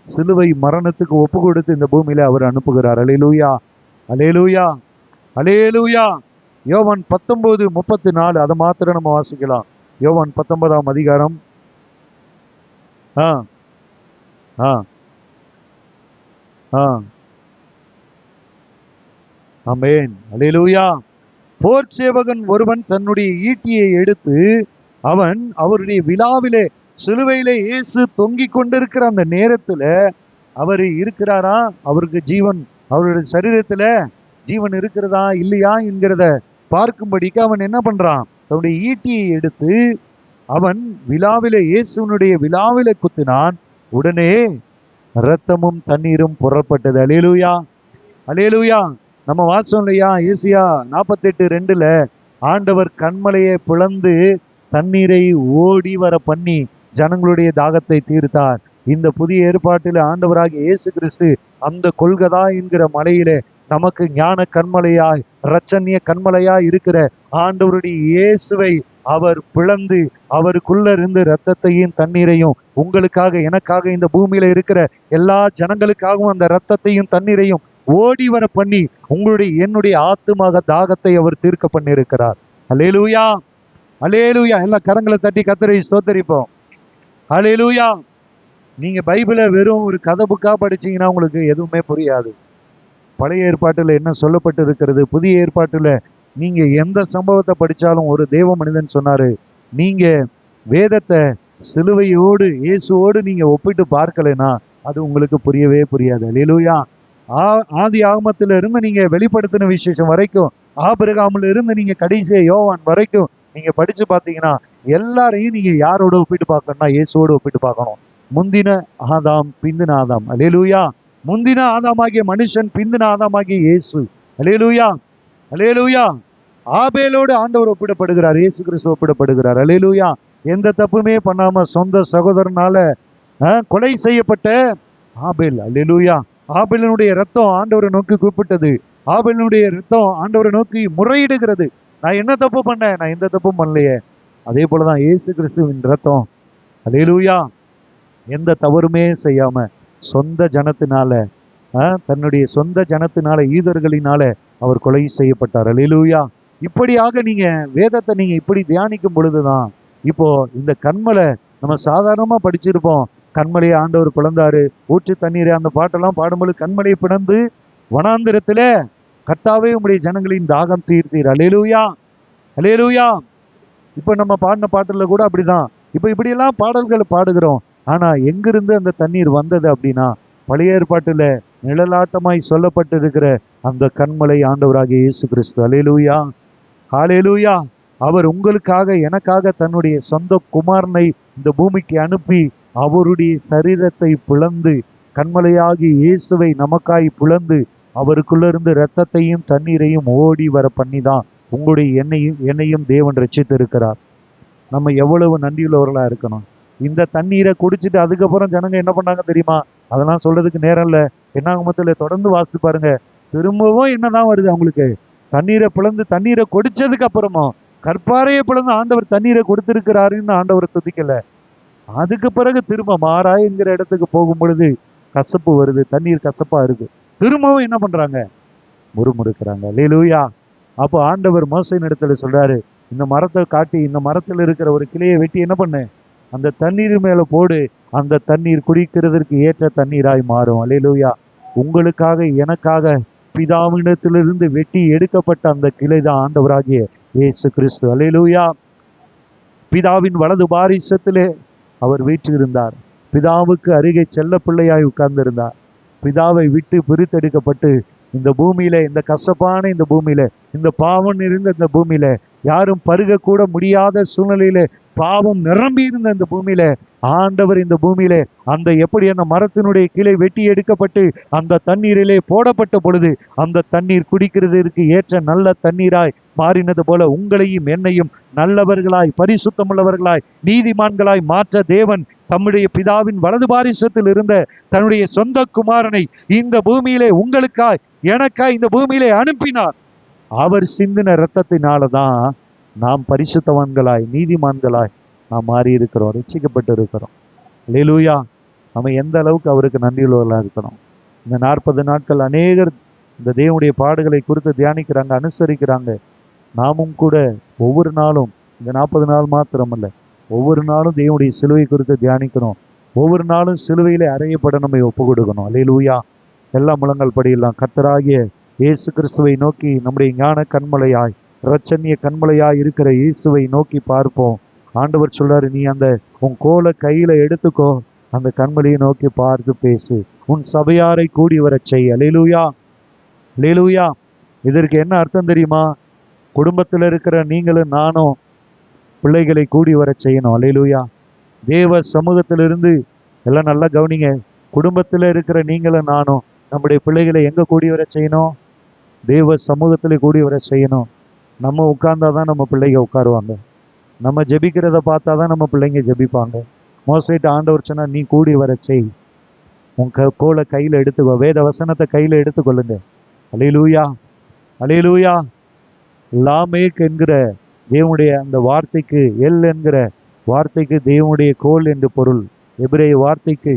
S1: சிலுவை மரணத்துக்கு ஒப்பு கொடுத்து இந்த பூமியில அவர் அனுப்புகிறார். அல்லேலூயா, அல்லேலூயா, அல்லேலூயா. யோவான் 19:34 அதை மாத்திரம் நம்ம வாசிக்கலாம். யோவான் 19ஆம் அதிகாரம். ஆமென், அல்லேலூயா. போர் சேவகன் ஒருவன் தன்னுடைய ஈட்டியை எடுத்து அவன் அவருடைய விழாவிலே சிலுவையிலே இயேசு தொங்கிக் கொண்டிருக்கிற அந்த நேரத்துல அவர் இருக்கிறாரா, அவருக்கு ஜீவன், அவருடைய சரீரத்துல ஜீவன் இருக்கிறதா இல்லையா என்கிறத பார்க்கும்படிக்கு அவன் என்ன பண்றான், தன்னுடைய ஈட்டியை எடுத்து அவன் விழாவிலே, இயேசுனுடைய விழாவிலே குத்தினான். உடனே இரத்தமும் தண்ணீரும் புறப்பட்டது. அல்லேலூயா, அல்லேலூயா. நம்ம வாசம் இல்லையா, ஏசியா 48:2 ஆண்டவர் கண்மலையை பிளந்து தண்ணீரை ஓடி வர பண்ணி ஜனங்களுடைய தாகத்தை தீர்த்தார். இந்த புதிய ஏற்பாட்டில் ஆண்டவராகிய இயேசு கிறிஸ்து அந்த கொல்கதா என்கிற மலையிலே நமக்கு ஞான கண்மலையாய், இரட்சணிய கண்மலையாய் இருக்கிற ஆண்டவருடைய இயேசுவை அவர் பிளந்து அவருக்குள்ள இருந்து இரத்தத்தையும் தண்ணீரையும் உங்களுக்காக, எனக்காக, இந்த பூமியில இருக்கிற எல்லா ஜனங்களுக்காகவும் அந்த இரத்தத்தையும் தண்ணீரையும் ஓடி வர பண்ணி உங்களுடைய என்னுடைய ஆத்துமாக தாகத்தை அவர் தீர்க்க பண்ணி இருக்கிறார். அல்லேலூயா, அல்லேலூயா. எல்லா கரங்களை தட்டி கர்த்தரை ஸ்தோத்திரிப்போம். அல்லேலூயா. நீங்க பைபிளை வெறும் ஒரு கதை புக்கா படிச்சீங்கன்னா உங்களுக்கு எதுவுமே புரியாது. பழைய ஏற்பாட்டுல என்ன சொல்லப்பட்டு இருக்கிறது, புதிய ஏற்பாட்டுல நீங்க எந்த சம்பவத்தை படிச்சாலும் ஒரு தேவ மனிதன் சொன்னாரு, நீங்க வேதத்தை சிலுவையோடு இயேசுவோடு நீங்க ஒப்பிட்டு பார்க்கலைன்னா அது உங்களுக்கு புரியவே புரியாது. அல்லேலூயா. ஆதி ஆகமத்தில இருந்து நீங்க வெளிப்படுத்தின விசேஷம் வரைக்கும், ஆபிரகாமில் இருந்து நீங்க கடைசியா யோவான் வரைக்கும் நீங்க படிச்சு பார்த்தீங்கன்னா எல்லாரையும் நீங்க யாரோட ஒப்பிட்டு பார்க்கணும்னா இயேசுவோடு ஒப்பிட்டு பார்க்கணும். முந்தின ஆதாம், பிந்தின ஆதாம். அல்லேலூயா. முந்தின ஆதாமாகிய மனுஷன், பிந்தின ஆதாமாகிய இயேசு. அல்லேலூயா, அல்லேலூயா. ஆபேலோடு ஆண்டவர் ஒப்பிடப்படுகிறார், இயேசு கிறிஸ்து ஒப்பிடப்படுகிறார். அல்லேலூயா. எந்த தப்புமே பண்ணாம சொந்த சகோதரனால கொலை செய்யப்பட்ட ஆபேல். அல்லேலூயா. ஆபேலினுடைய ரத்தம் ஆண்டவரை நோக்கி கூப்பிட்டது. ஆபேலினுடைய ரத்தம் ஆண்டவரை நோக்கி முறையிடுகிறது. நான் என்ன தப்பு பண்ணேன், நான் எந்த தப்பும் பண்ணலையே. அதே போலதான் இயேசு கிறிஸ்துவின் ரத்தம், அல்லேலூயா, எந்த தவறுமே செய்யாம சொந்த ஜனத்தினால, தன்னுடைய சொந்த ஜனத்தினால, யூதர்களினால அவர் கொலை செய்யப்பட்டார். அல்லேலூயா. இப்படியாக நீங்க வேதத்தை நீங்க இப்படி தியானிக்கும் பொழுதுதான், இப்போ இந்த கண்மலை நம்ம சாதாரணமா படிச்சிருப்போம். கண்மலையை ஆண்டவர் பிளந்தாரு, ஊற்று தண்ணீரை, அந்த பாட்டெல்லாம் பாடும்போது கண்மலையை பிளந்து வனாந்திரத்துல கர்த்தாவே உம்முடைய ஜனங்களின் தாகம் தீர்த்தீர். அல்லேலூயா, அல்லேலூயா. இப்ப நம்ம பாடின பாட்டுல கூட அப்படிதான். இப்ப இப்படியெல்லாம் பாடல்கள் பாடுகிறோம். ஆனா எங்கிருந்து அந்த தண்ணீர் வந்தது அப்படின்னா பழைய ஏற்பாட்டுல நிழலாட்டமாய் சொல்லப்பட்டிருக்கிற அந்த கண்மலை ஆண்டவராகிய இயேசு கிறிஸ்து. அல்லேலூயா, ஹல்லேலூயா. அவர் உங்களுக்காக, எனக்காக தன்னுடைய சொந்த குமாரனை இந்த பூமிக்கு அனுப்பி அவருடைய சரீரத்தை பிளந்து, கண்மலையாகி இயேசுவை நமக்காய் பிளந்து அவருக்குள்ள இருந்து இரத்தத்தையும் தண்ணீரையும் ஓடி வர பண்ணி தான் உங்களுடைய என்னையும் தேவன் ரட்சித்திருக்கிறார். நம்ம எவ்வளவு நன்றியுள்ளவர்களா இருக்கணும். இந்த தண்ணீரை குடிச்சிட்டு அதுக்கப்புறம் ஜனங்க என்ன பண்ணாங்க தெரியுமா? அதெல்லாம் சொல்றதுக்கு நேரம் இல்லை. என்னாகமத்துல தொடர்ந்து வாசிச்சு பாருங்க. திரும்பவும் என்னதான் வருது அவங்களுக்கு, தண்ணீரை பிளந்து தண்ணீரை குடிச்சதுக்கு அப்புறமும் கற்பாறையை பிளந்து ஆண்டவர் தண்ணீரை கொடுத்திருக்கிறாருன்னு ஆண்டவர் துதிக்கல. அதுக்கு பிறகு திரும்ப மாறா என்கிற இடத்துக்கு போகும் பொழுது கசப்பு வருது, தண்ணீர் கசப்பா இருக்கு. திரும்பவும் என்ன பண்றாங்க, முறுமுறுக்கிறாங்க. அல்லேலூயா. அப்போ ஆண்டவர் மோசேயின் இடத்துல சொல்றாரு, இந்த மரத்தை காட்டி, இந்த மரத்தில் இருக்கிற ஒரு கிளையை வெட்டி என்ன பண்ணு, அந்த தண்ணீர் மேல போடு, அந்த தண்ணீர் குடிக்கிறதற்கு ஏற்ற தண்ணீராய் மாறும். அல்லேலூயா. உங்களுக்காக, எனக்காக பிதாவினிடத்திலிருந்து வெட்டி எடுக்கப்பட்ட அந்த கிளை தான் ஆண்டவராகிய இயேசு கிறிஸ்து. அல்லேலூயா. பிதாவின் வலது பாரிசத்திலே அவர் வீற்றிருந்தார். பிதாவுக்கு அருகே செல்ல பிள்ளையாய் உட்கார்ந்திருந்தார். பிதாவை விட்டு பிரித்தெடுக்கப்பட்டு இந்த பூமியில, இந்த கசப்பான இந்த பூமியில, இந்த பாவம் இருந்த இந்த பூமியில, யாரும் பருக கூட முடியாத சூழ்நிலையில, பாவம் நிரம்பி இருந்த இந்த பூமியில ஆண்டவர் இந்த பூமியில அந்த எப்படி அந்த மரத்தினுடைய கிளை வெட்டி எடுக்கப்பட்டு அந்த தண்ணீரிலே போடப்பட்ட பொழுது அந்த தண்ணீர் குடிக்கிறதற்கு ஏற்ற நல்ல தண்ணீராய் மாறினது போல உங்களையும் என்னையும் நல்லவர்களாய், பரிசுத்தமுள்ளவர்களாய், நீதிமான்களாய் மாற்ற தேவன் தம்முடைய பிதாவின் வலது பாரிசத்தில் இருந்த தன்னுடைய சொந்த குமாரனை இந்த பூமியிலே உங்களுக்காய் எனக்காய் இந்த பூமியிலே அனுப்பினார். அவர் சிந்தின இரத்தத்தினாலதான் நாம் பரிசுத்தவான்களாய், நீதிமான்களாய் நாம் மாறி இருக்கிறோம், ரட்சிக்கப்பட்டு இருக்கிறோம். அல்லேலூயா. நம்ம எந்த அளவுக்கு அவருக்கு நன்றியுள்ளவர்களாக இருக்கணும். இந்த 40 நாட்கள் அநேகர் இந்த தேவனுடைய பாடுகளை குறித்து தியானிக்கிறாங்க, அனுசரிக்கிறாங்க. நாமும் கூட ஒவ்வொரு நாளும், இந்த 40 நாள் மாத்திரமல்ல, ஒவ்வொரு நாளும் தேவனுடைய சிலுவை குறித்து தியானிக்கணும். ஒவ்வொரு நாளும் சிலுவையிலே அறையப்பட நம்மை ஒப்பு கொடுக்கணும். அல்லேலூயா. எல்லா முழங்கள் படியெல்லாம் கர்த்தராகிய இயேசு கிறிஸ்துவை நோக்கி, நம்முடைய ஞான கண்மலையாய், இரட்சணிய கண்மலையாய் இருக்கிற இயேசுவை நோக்கி பார்ப்போம். ஆண்டவர் சொல்றாரு, நீ அந்த உன் கோலை கையில எடுத்துக்கோ, அந்த கண்மலையை நோக்கி பார்த்து பேசு, உன் சபையாரை கூடி வரச் செய். அல்லேலூயா. அல்லேலூயா. இதற்கு என்ன அர்த்தம் தெரியுமா? குடும்பத்தில் இருக்கிற நீங்களும் நானும் பிள்ளைகளை கூடி வரச் செய்யணும். அல்லேலூயா. தேவ சமூகத்திலிருந்து எல்லாம் நல்லா கவனிங்க. குடும்பத்தில் இருக்கிற நீங்களும் நானும் நம்முடைய பிள்ளைகளை எங்க கூடி வர செய்யணும்? தேவ சமூகத்தில் கூடி வர செய்யணும். நம்ம உட்கார்ந்தாதான் நம்ம பிள்ளைங்க உட்காருவாங்க. நம்ம ஜெபிக்கிறத பார்த்தாதான் நம்ம பிள்ளைங்க ஜெபிப்பாங்க. மோசேட்ட ஆண்டவர் சொன்னா, நீ கூடி வர செய், உன் கோலை கையில எடுத்துக்கோ, வேத வசனத்தை கையில எடுத்துக்கொள்ளுங்க. அல்லேலூயா. அல்லேலூயா. லாமேக் என்கிற தேவனுடைய அந்த வார்த்தைக்கு, எல் என்கிற வார்த்தைக்கு தேவனுடைய கோல் என்று பொருள். எபிரேய வார்த்தைக்கு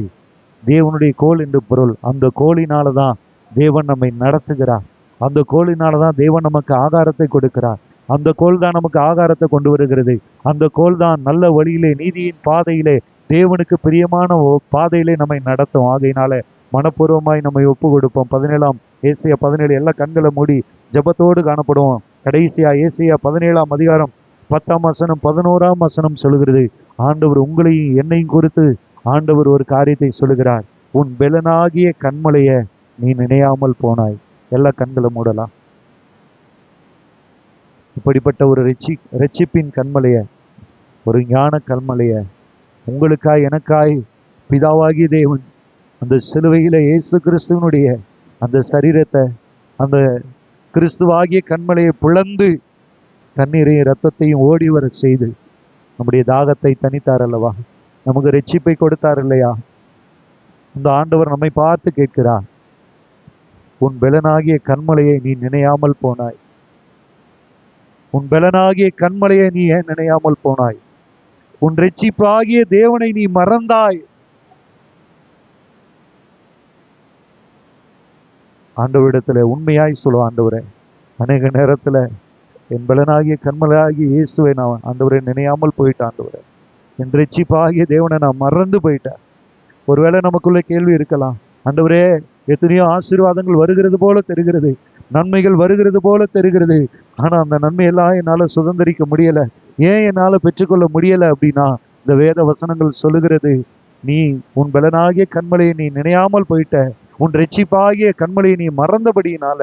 S1: தேவனுடைய கோல் என்று பொருள். அந்த கோலினாலதான் தேவன் நம்மை நடத்துகிறார். அந்த கோலினாலதான் தேவன் நமக்கு ஆகாரத்தை கொடுக்கிறார். அந்த கோல் தான் நமக்கு ஆகாரத்தை கொண்டு வருகிறது. அந்த கோல் தான் நல்ல வழியிலே, நீதியின் பாதையிலே, தேவனுக்கு பிரியமான பாதையிலே நம்மை நடத்தும். ஆகையினால மனப்பூர்வமாய் நம்மை ஒப்பு கொடுப்போம். 17 ஏசாயா 17 எல்லா கண்களை மூடி ஜபத்தோடு காணப்படுவோம். கடைசியா ஏசாயா 17 அதிகாரம் 10 வசனம் 11 வசனம் சொல்லுகிறது. ஆண்டவர் உங்களையும் என்னையும் குறித்து ஆண்டவர் ஒரு காரியத்தை சொல்லுகிறார். உன் பெலனாகிய கண்மலைய நீ நினையாமல் போனாய். எல்லா கண்களை மூடலாம். இப்படிப்பட்ட ஒரு ரட்சிப்பின் கண்மலைய, ஒரு ஞான கண்மலைய உங்களுக்காய் எனக்காய் பிதாவாகிய தேவன் அந்த சிலுவையில இயேசு கிறிஸ்துவனுடைய அந்த சரீரத்தை, அந்த கிறிஸ்துவாகிய கண்மலையை பிளந்து தண்ணீரையும் இரத்தத்தையும் ஓடி வர செய்து நம்முடைய தாகத்தை தனித்தார் அல்லவா? நமக்கு ரட்சிப்பை கொடுத்தார் இல்லையா? இந்த ஆண்டவர் நம்மை பார்த்து கேட்கிறார், உன் பெலனாகிய கண்மலையை நீ நினையாமல் போனாய். உன் பெலனாகிய கண்மலையை நீ ஏன் நினையாமல் போனாய்? உன் ரட்சிப்பாகிய தேவனை நீ மறந்தாய். ஆண்டவரிடத்துல உண்மையாய் சொல்லுவோம், ஆண்டவரே, அநேக நேரத்துல என் பலனாகிய கண்மலையாகிய இயேசுவை நான் ஆண்டவரை நினையாமல் போயிட்டேன். ஆண்டவரே, என் ரட்சிப்பாகிய தேவனை நான் மறந்து போயிட்டேன். ஒருவேளை நமக்குள்ள கேள்வி இருக்கலாம், ஆண்டவரே, எத்தனையோ ஆசீர்வாதங்கள் வருகிறது போல தெரிகிறது, நன்மைகள் வருகிறது போல தெரிகிறது, ஆனா அந்த நன்மையெல்லாம் என்னால சுதந்திரிக்க முடியல, ஏன் என்னால பெற்றுக்கொள்ள முடியல அப்படின்னா, இந்த வேத வசனங்கள் சொல்லுகிறது, நீ உன் பலனாகிய கண்மலையை நீ நினையாமல் போயிட்ட, உன் ரட்சிப்பாகிய கண்மலையை நீ மறந்தபடியினால,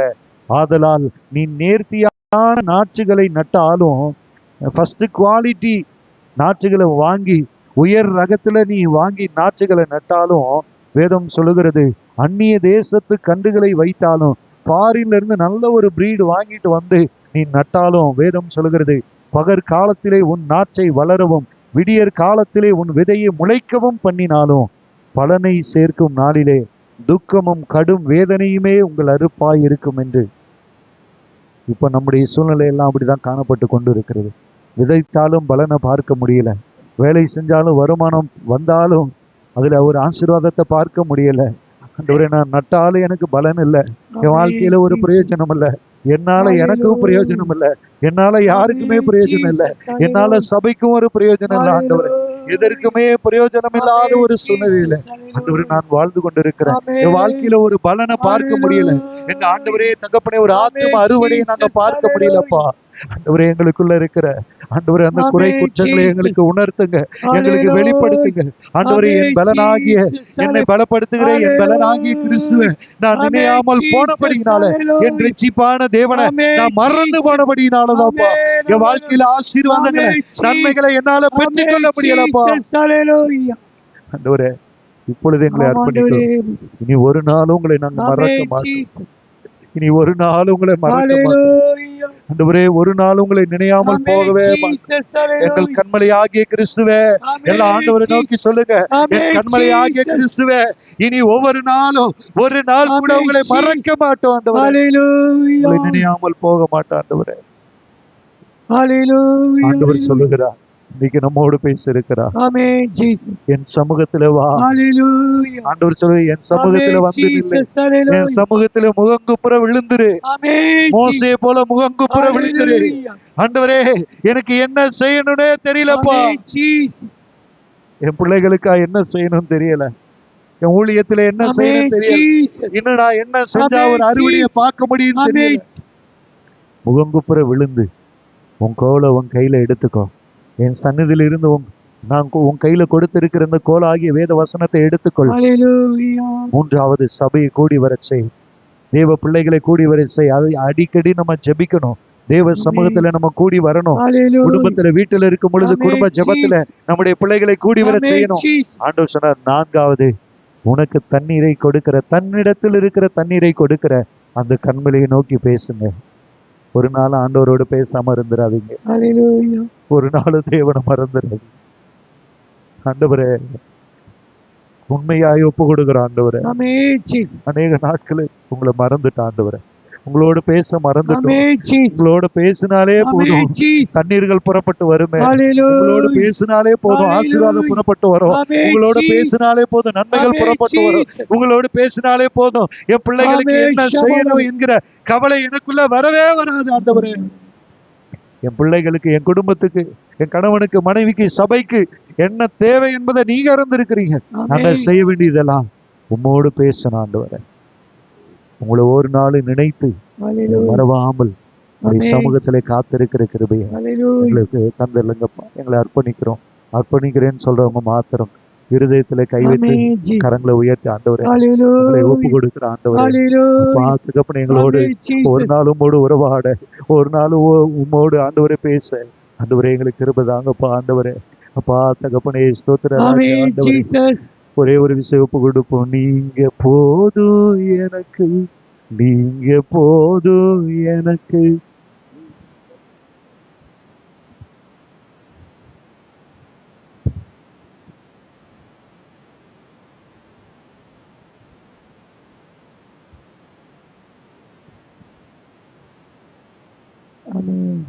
S1: ஆதலால் நீ நேர்த்தியான நாற்றுகளை நட்டாலும், ஃபர்ஸ்ட் குவாலிட்டி நாற்றுகளை வாங்கி, உயர் ரகத்துல நீ வாங்கி நாற்றுகளை நட்டாலும், வேதம் சொல்லுகிறது, அந்நிய தேசத்து கன்றுகளை வைத்தாலும், ஃபாரின்ல இருந்து நல்ல ஒரு பிரீடு வாங்கிட்டு வந்து நீ நட்டாலும், வேதம் சொல்லுகிறது, பகற் காலத்திலே உன் நாற்றை வளரவும் விடியற் காலத்திலே உன் விதையை முளைக்கவும் பண்ணினாலும் பலனை சேர்க்கும் நாளிலே துக்கமும் கடும் வேதனையுமே உங்கள் அறுப்பாய் இருக்கும் என்று. இப்ப நம்முடைய சூழ்நிலை எல்லாம் அப்படிதான் காணப்பட்டு கொண்டு இருக்கிறது. விதைத்தாலும் பலனை பார்க்க முடியல, வேலை செஞ்சாலும் வருமானம் வந்தாலும் அதுல ஒரு ஆசீர்வாதத்தை பார்க்க முடியல. நான் நட்டாலும் எனக்கு பலன் இல்லை, என் வாழ்க்கையில ஒரு பிரயோஜனம் இல்லை, என்னால எனக்கும் பிரயோஜனம் இல்லை, என்னால யாருக்குமே பிரயோஜனம் இல்லை, என்னால சபைக்கும் ஒரு பிரயோஜனம் இல்லை. ஆண்டவரே, எதற்குமே பிரயோஜனம் இல்லாத ஒரு சூழ்நிலையில ஆண்டவரே நான் வாழ்ந்து கொண்டிருக்கிறேன். என் வாழ்க்கையில ஒரு பலனை பார்க்க முடியல. எங்க ஆண்டவரே தகப்பனே ஒரு ஆத்தும அறுவடையை நாங்க பார்க்க முடியலப்பா. ஆண்டவரே எங்களுக்குள்ள இருக்கிற ஆண்டவரே அந்த குறை குற்றங்களை எங்களுக்கு உணர்த்துங்க, எங்களுக்கு வெளிப்படுத்துங்க. ஆண்டவரே என் பலனாகிய என்னை பலப்படுத்துகிற என் பலனாகிய கிறிஸ்துவை நான் நினையாமல் போனபடியினால, என் ரட்சிப்பான தேவனை நான் மறந்து போனபடியினாலதான்ப்பா என் வாழ்க்கையில ஆசீர்வாதங்களை நன்மைகளை என்னால பெற்றுக்கொள்ள முடியலப்பா. ஆண்டவரே இப்பொழுது எங்களை அர்ப்பணிக்கிறோம். இனி ஒரு நாள் உங்களை நாங்கள் மறக்க மாட்டோம். இனி ஒரு நாள் உங்களை மறக்க மாட்டோம். ஆண்டவரே ஒரு நாள் உங்களை நினையாமல் போகவே மாட்டோம். எங்கள் கண்மலை ஆகிய கிறிஸ்துவே, எல்லா ஆண்டவரை நோக்கி சொல்லுங்க, என் கண்மலை ஆகிய கிறிஸ்துவே, இனி ஒவ்வொரு நாளும் ஒரு நாள் கூட உங்களை மறக்க மாட்டோம் ஆண்டவரே. உங்களை நினையாமல் போக மாட்டோம் ஆண்டவரே. ஆண்டவர் சொல்லுகிறார், இன்னைக்கு நம்மோடு பேசியிருக்கிறார். என் சமூகத்துல வா. ஆண்டவர் சொல்லு, என் சமூகத்துல வந்து நில்லு, என் சமூகத்துல முகங்குப்புற விழுந்துரு, மோசே போல முகங்குப்புற விழுந்துரு. ஆண்டவரே எனக்கு என்ன செய்யணும்னே தெரியலப்பா. என் பிள்ளைகளுக்கா என்ன செய்யணும் தெரியல, என் ஊழியத்துல என்ன செய்யணும் தெரியல, இன்னும் நான் என்ன செஞ்சா ஒரு அறுவடையை பார்க்க முடியும் தெரியல. முகங்குப்புற விழுந்து உன் கோலை உன் கையில எடுத்துக்கோ. என் சன்னதியில இருந்து நான் உன் கையில கொடுத்திருக்கிற இந்த கோல ஆகிய வேத வசனத்தை எடுத்துக்கொள். மூன்றாவது சபையை கூடி வர செய், தேவ பிள்ளைகளை கூடி வர செய். அதை அடிக்கடி நம்ம ஜெபிக்கணும், தேவ சமூகத்துல நம்ம கூடி வரணும். குடும்பத்துல வீட்டுல இருக்கும் பொழுது குடும்ப ஜெபத்துல நம்முடைய பிள்ளைகளை கூடி வர செய்யணும். ஆண்டவர் சொன்னார், நான்காவது உனக்கு தண்ணீரை கொடுக்கிற, தன்னிடத்தில் இருக்கிற தண்ணீரை கொடுக்கிற அந்த கண்மலையை நோக்கி பேசுங்க. ஒரு நாள் ஆண்டவரோடு பேசாம இருந்துடாதீங்க. ஒரு நாள் தேவனை மறந்துடாதீங்க. ஆண்டவரே உண்மையாய் ஒப்பு கொடுக்கிற ஆண்டவரே, அநேக நாட்களில் உங்களை மறந்துட்ட ஆண்டவரே, உங்களோட பேச மறந்துட்டோம். உங்களோட பேசினாலே போதும் தண்ணீர்கள் புறப்பட்டு வருமே, உங்களோட பேசினாலே போதும் ஆசீர்வாதம் புறப்பட்டு வரும், உங்களோட பேசினாலே போதும் நன்மைகள் புறப்பட்டு வரும், உங்களோட பேசினாலே போதும் என் பிள்ளைகளுக்கு என்ன செய்யணும் என்கிற கவலை எனக்குள்ள வரவே வராது ஆண்டவரே. என் பிள்ளைகளுக்கு, என் குடும்பத்துக்கு, என் கணவனுக்கு, மனைவிக்கு, சபைக்கு என்ன தேவை என்பதை நீங்க அறிந்திருக்கிறீங்க. நாங்க செய்ய வேண்டியதெல்லாம் உம்மோடு பேசணும் ஆண்டவரே. உங்களை ஒரு நாள் நினைத்து மறவாமல் சமூகத்திலே காத்திருக்கிற கிருபையை எங்களுக்கு தந்துருங்கப்பா. எங்களை அர்ப்பணிக்கிறேன்னு சொல்றவங்க மாத்திரம் இருதயத்துல கைவிட்டு கரங்களை உயர்த்தி ஆண்டவரே உங்களை ஒப்பு கொடுக்கிற ஆண்டவரே, பார்த்துக்கப்ப எங்களோடு ஒரு நாள் உம்மோடு உறவாட, ஒரு நாள் உம்மோடு ஆண்டவரே பேச ஆண்டவரே எங்களுக்கு கிருபை தாங்கப்பா ஆண்டவரே. அப்பா தகப்பனே ஸ்தோத்திர ராஜா, ஒரே ஒரு விஷயம் ஒப்பு கொடுப்போம், நீங்க போதும் எனக்கு, நீங்க போதும் எனக்கு. ஆமென்.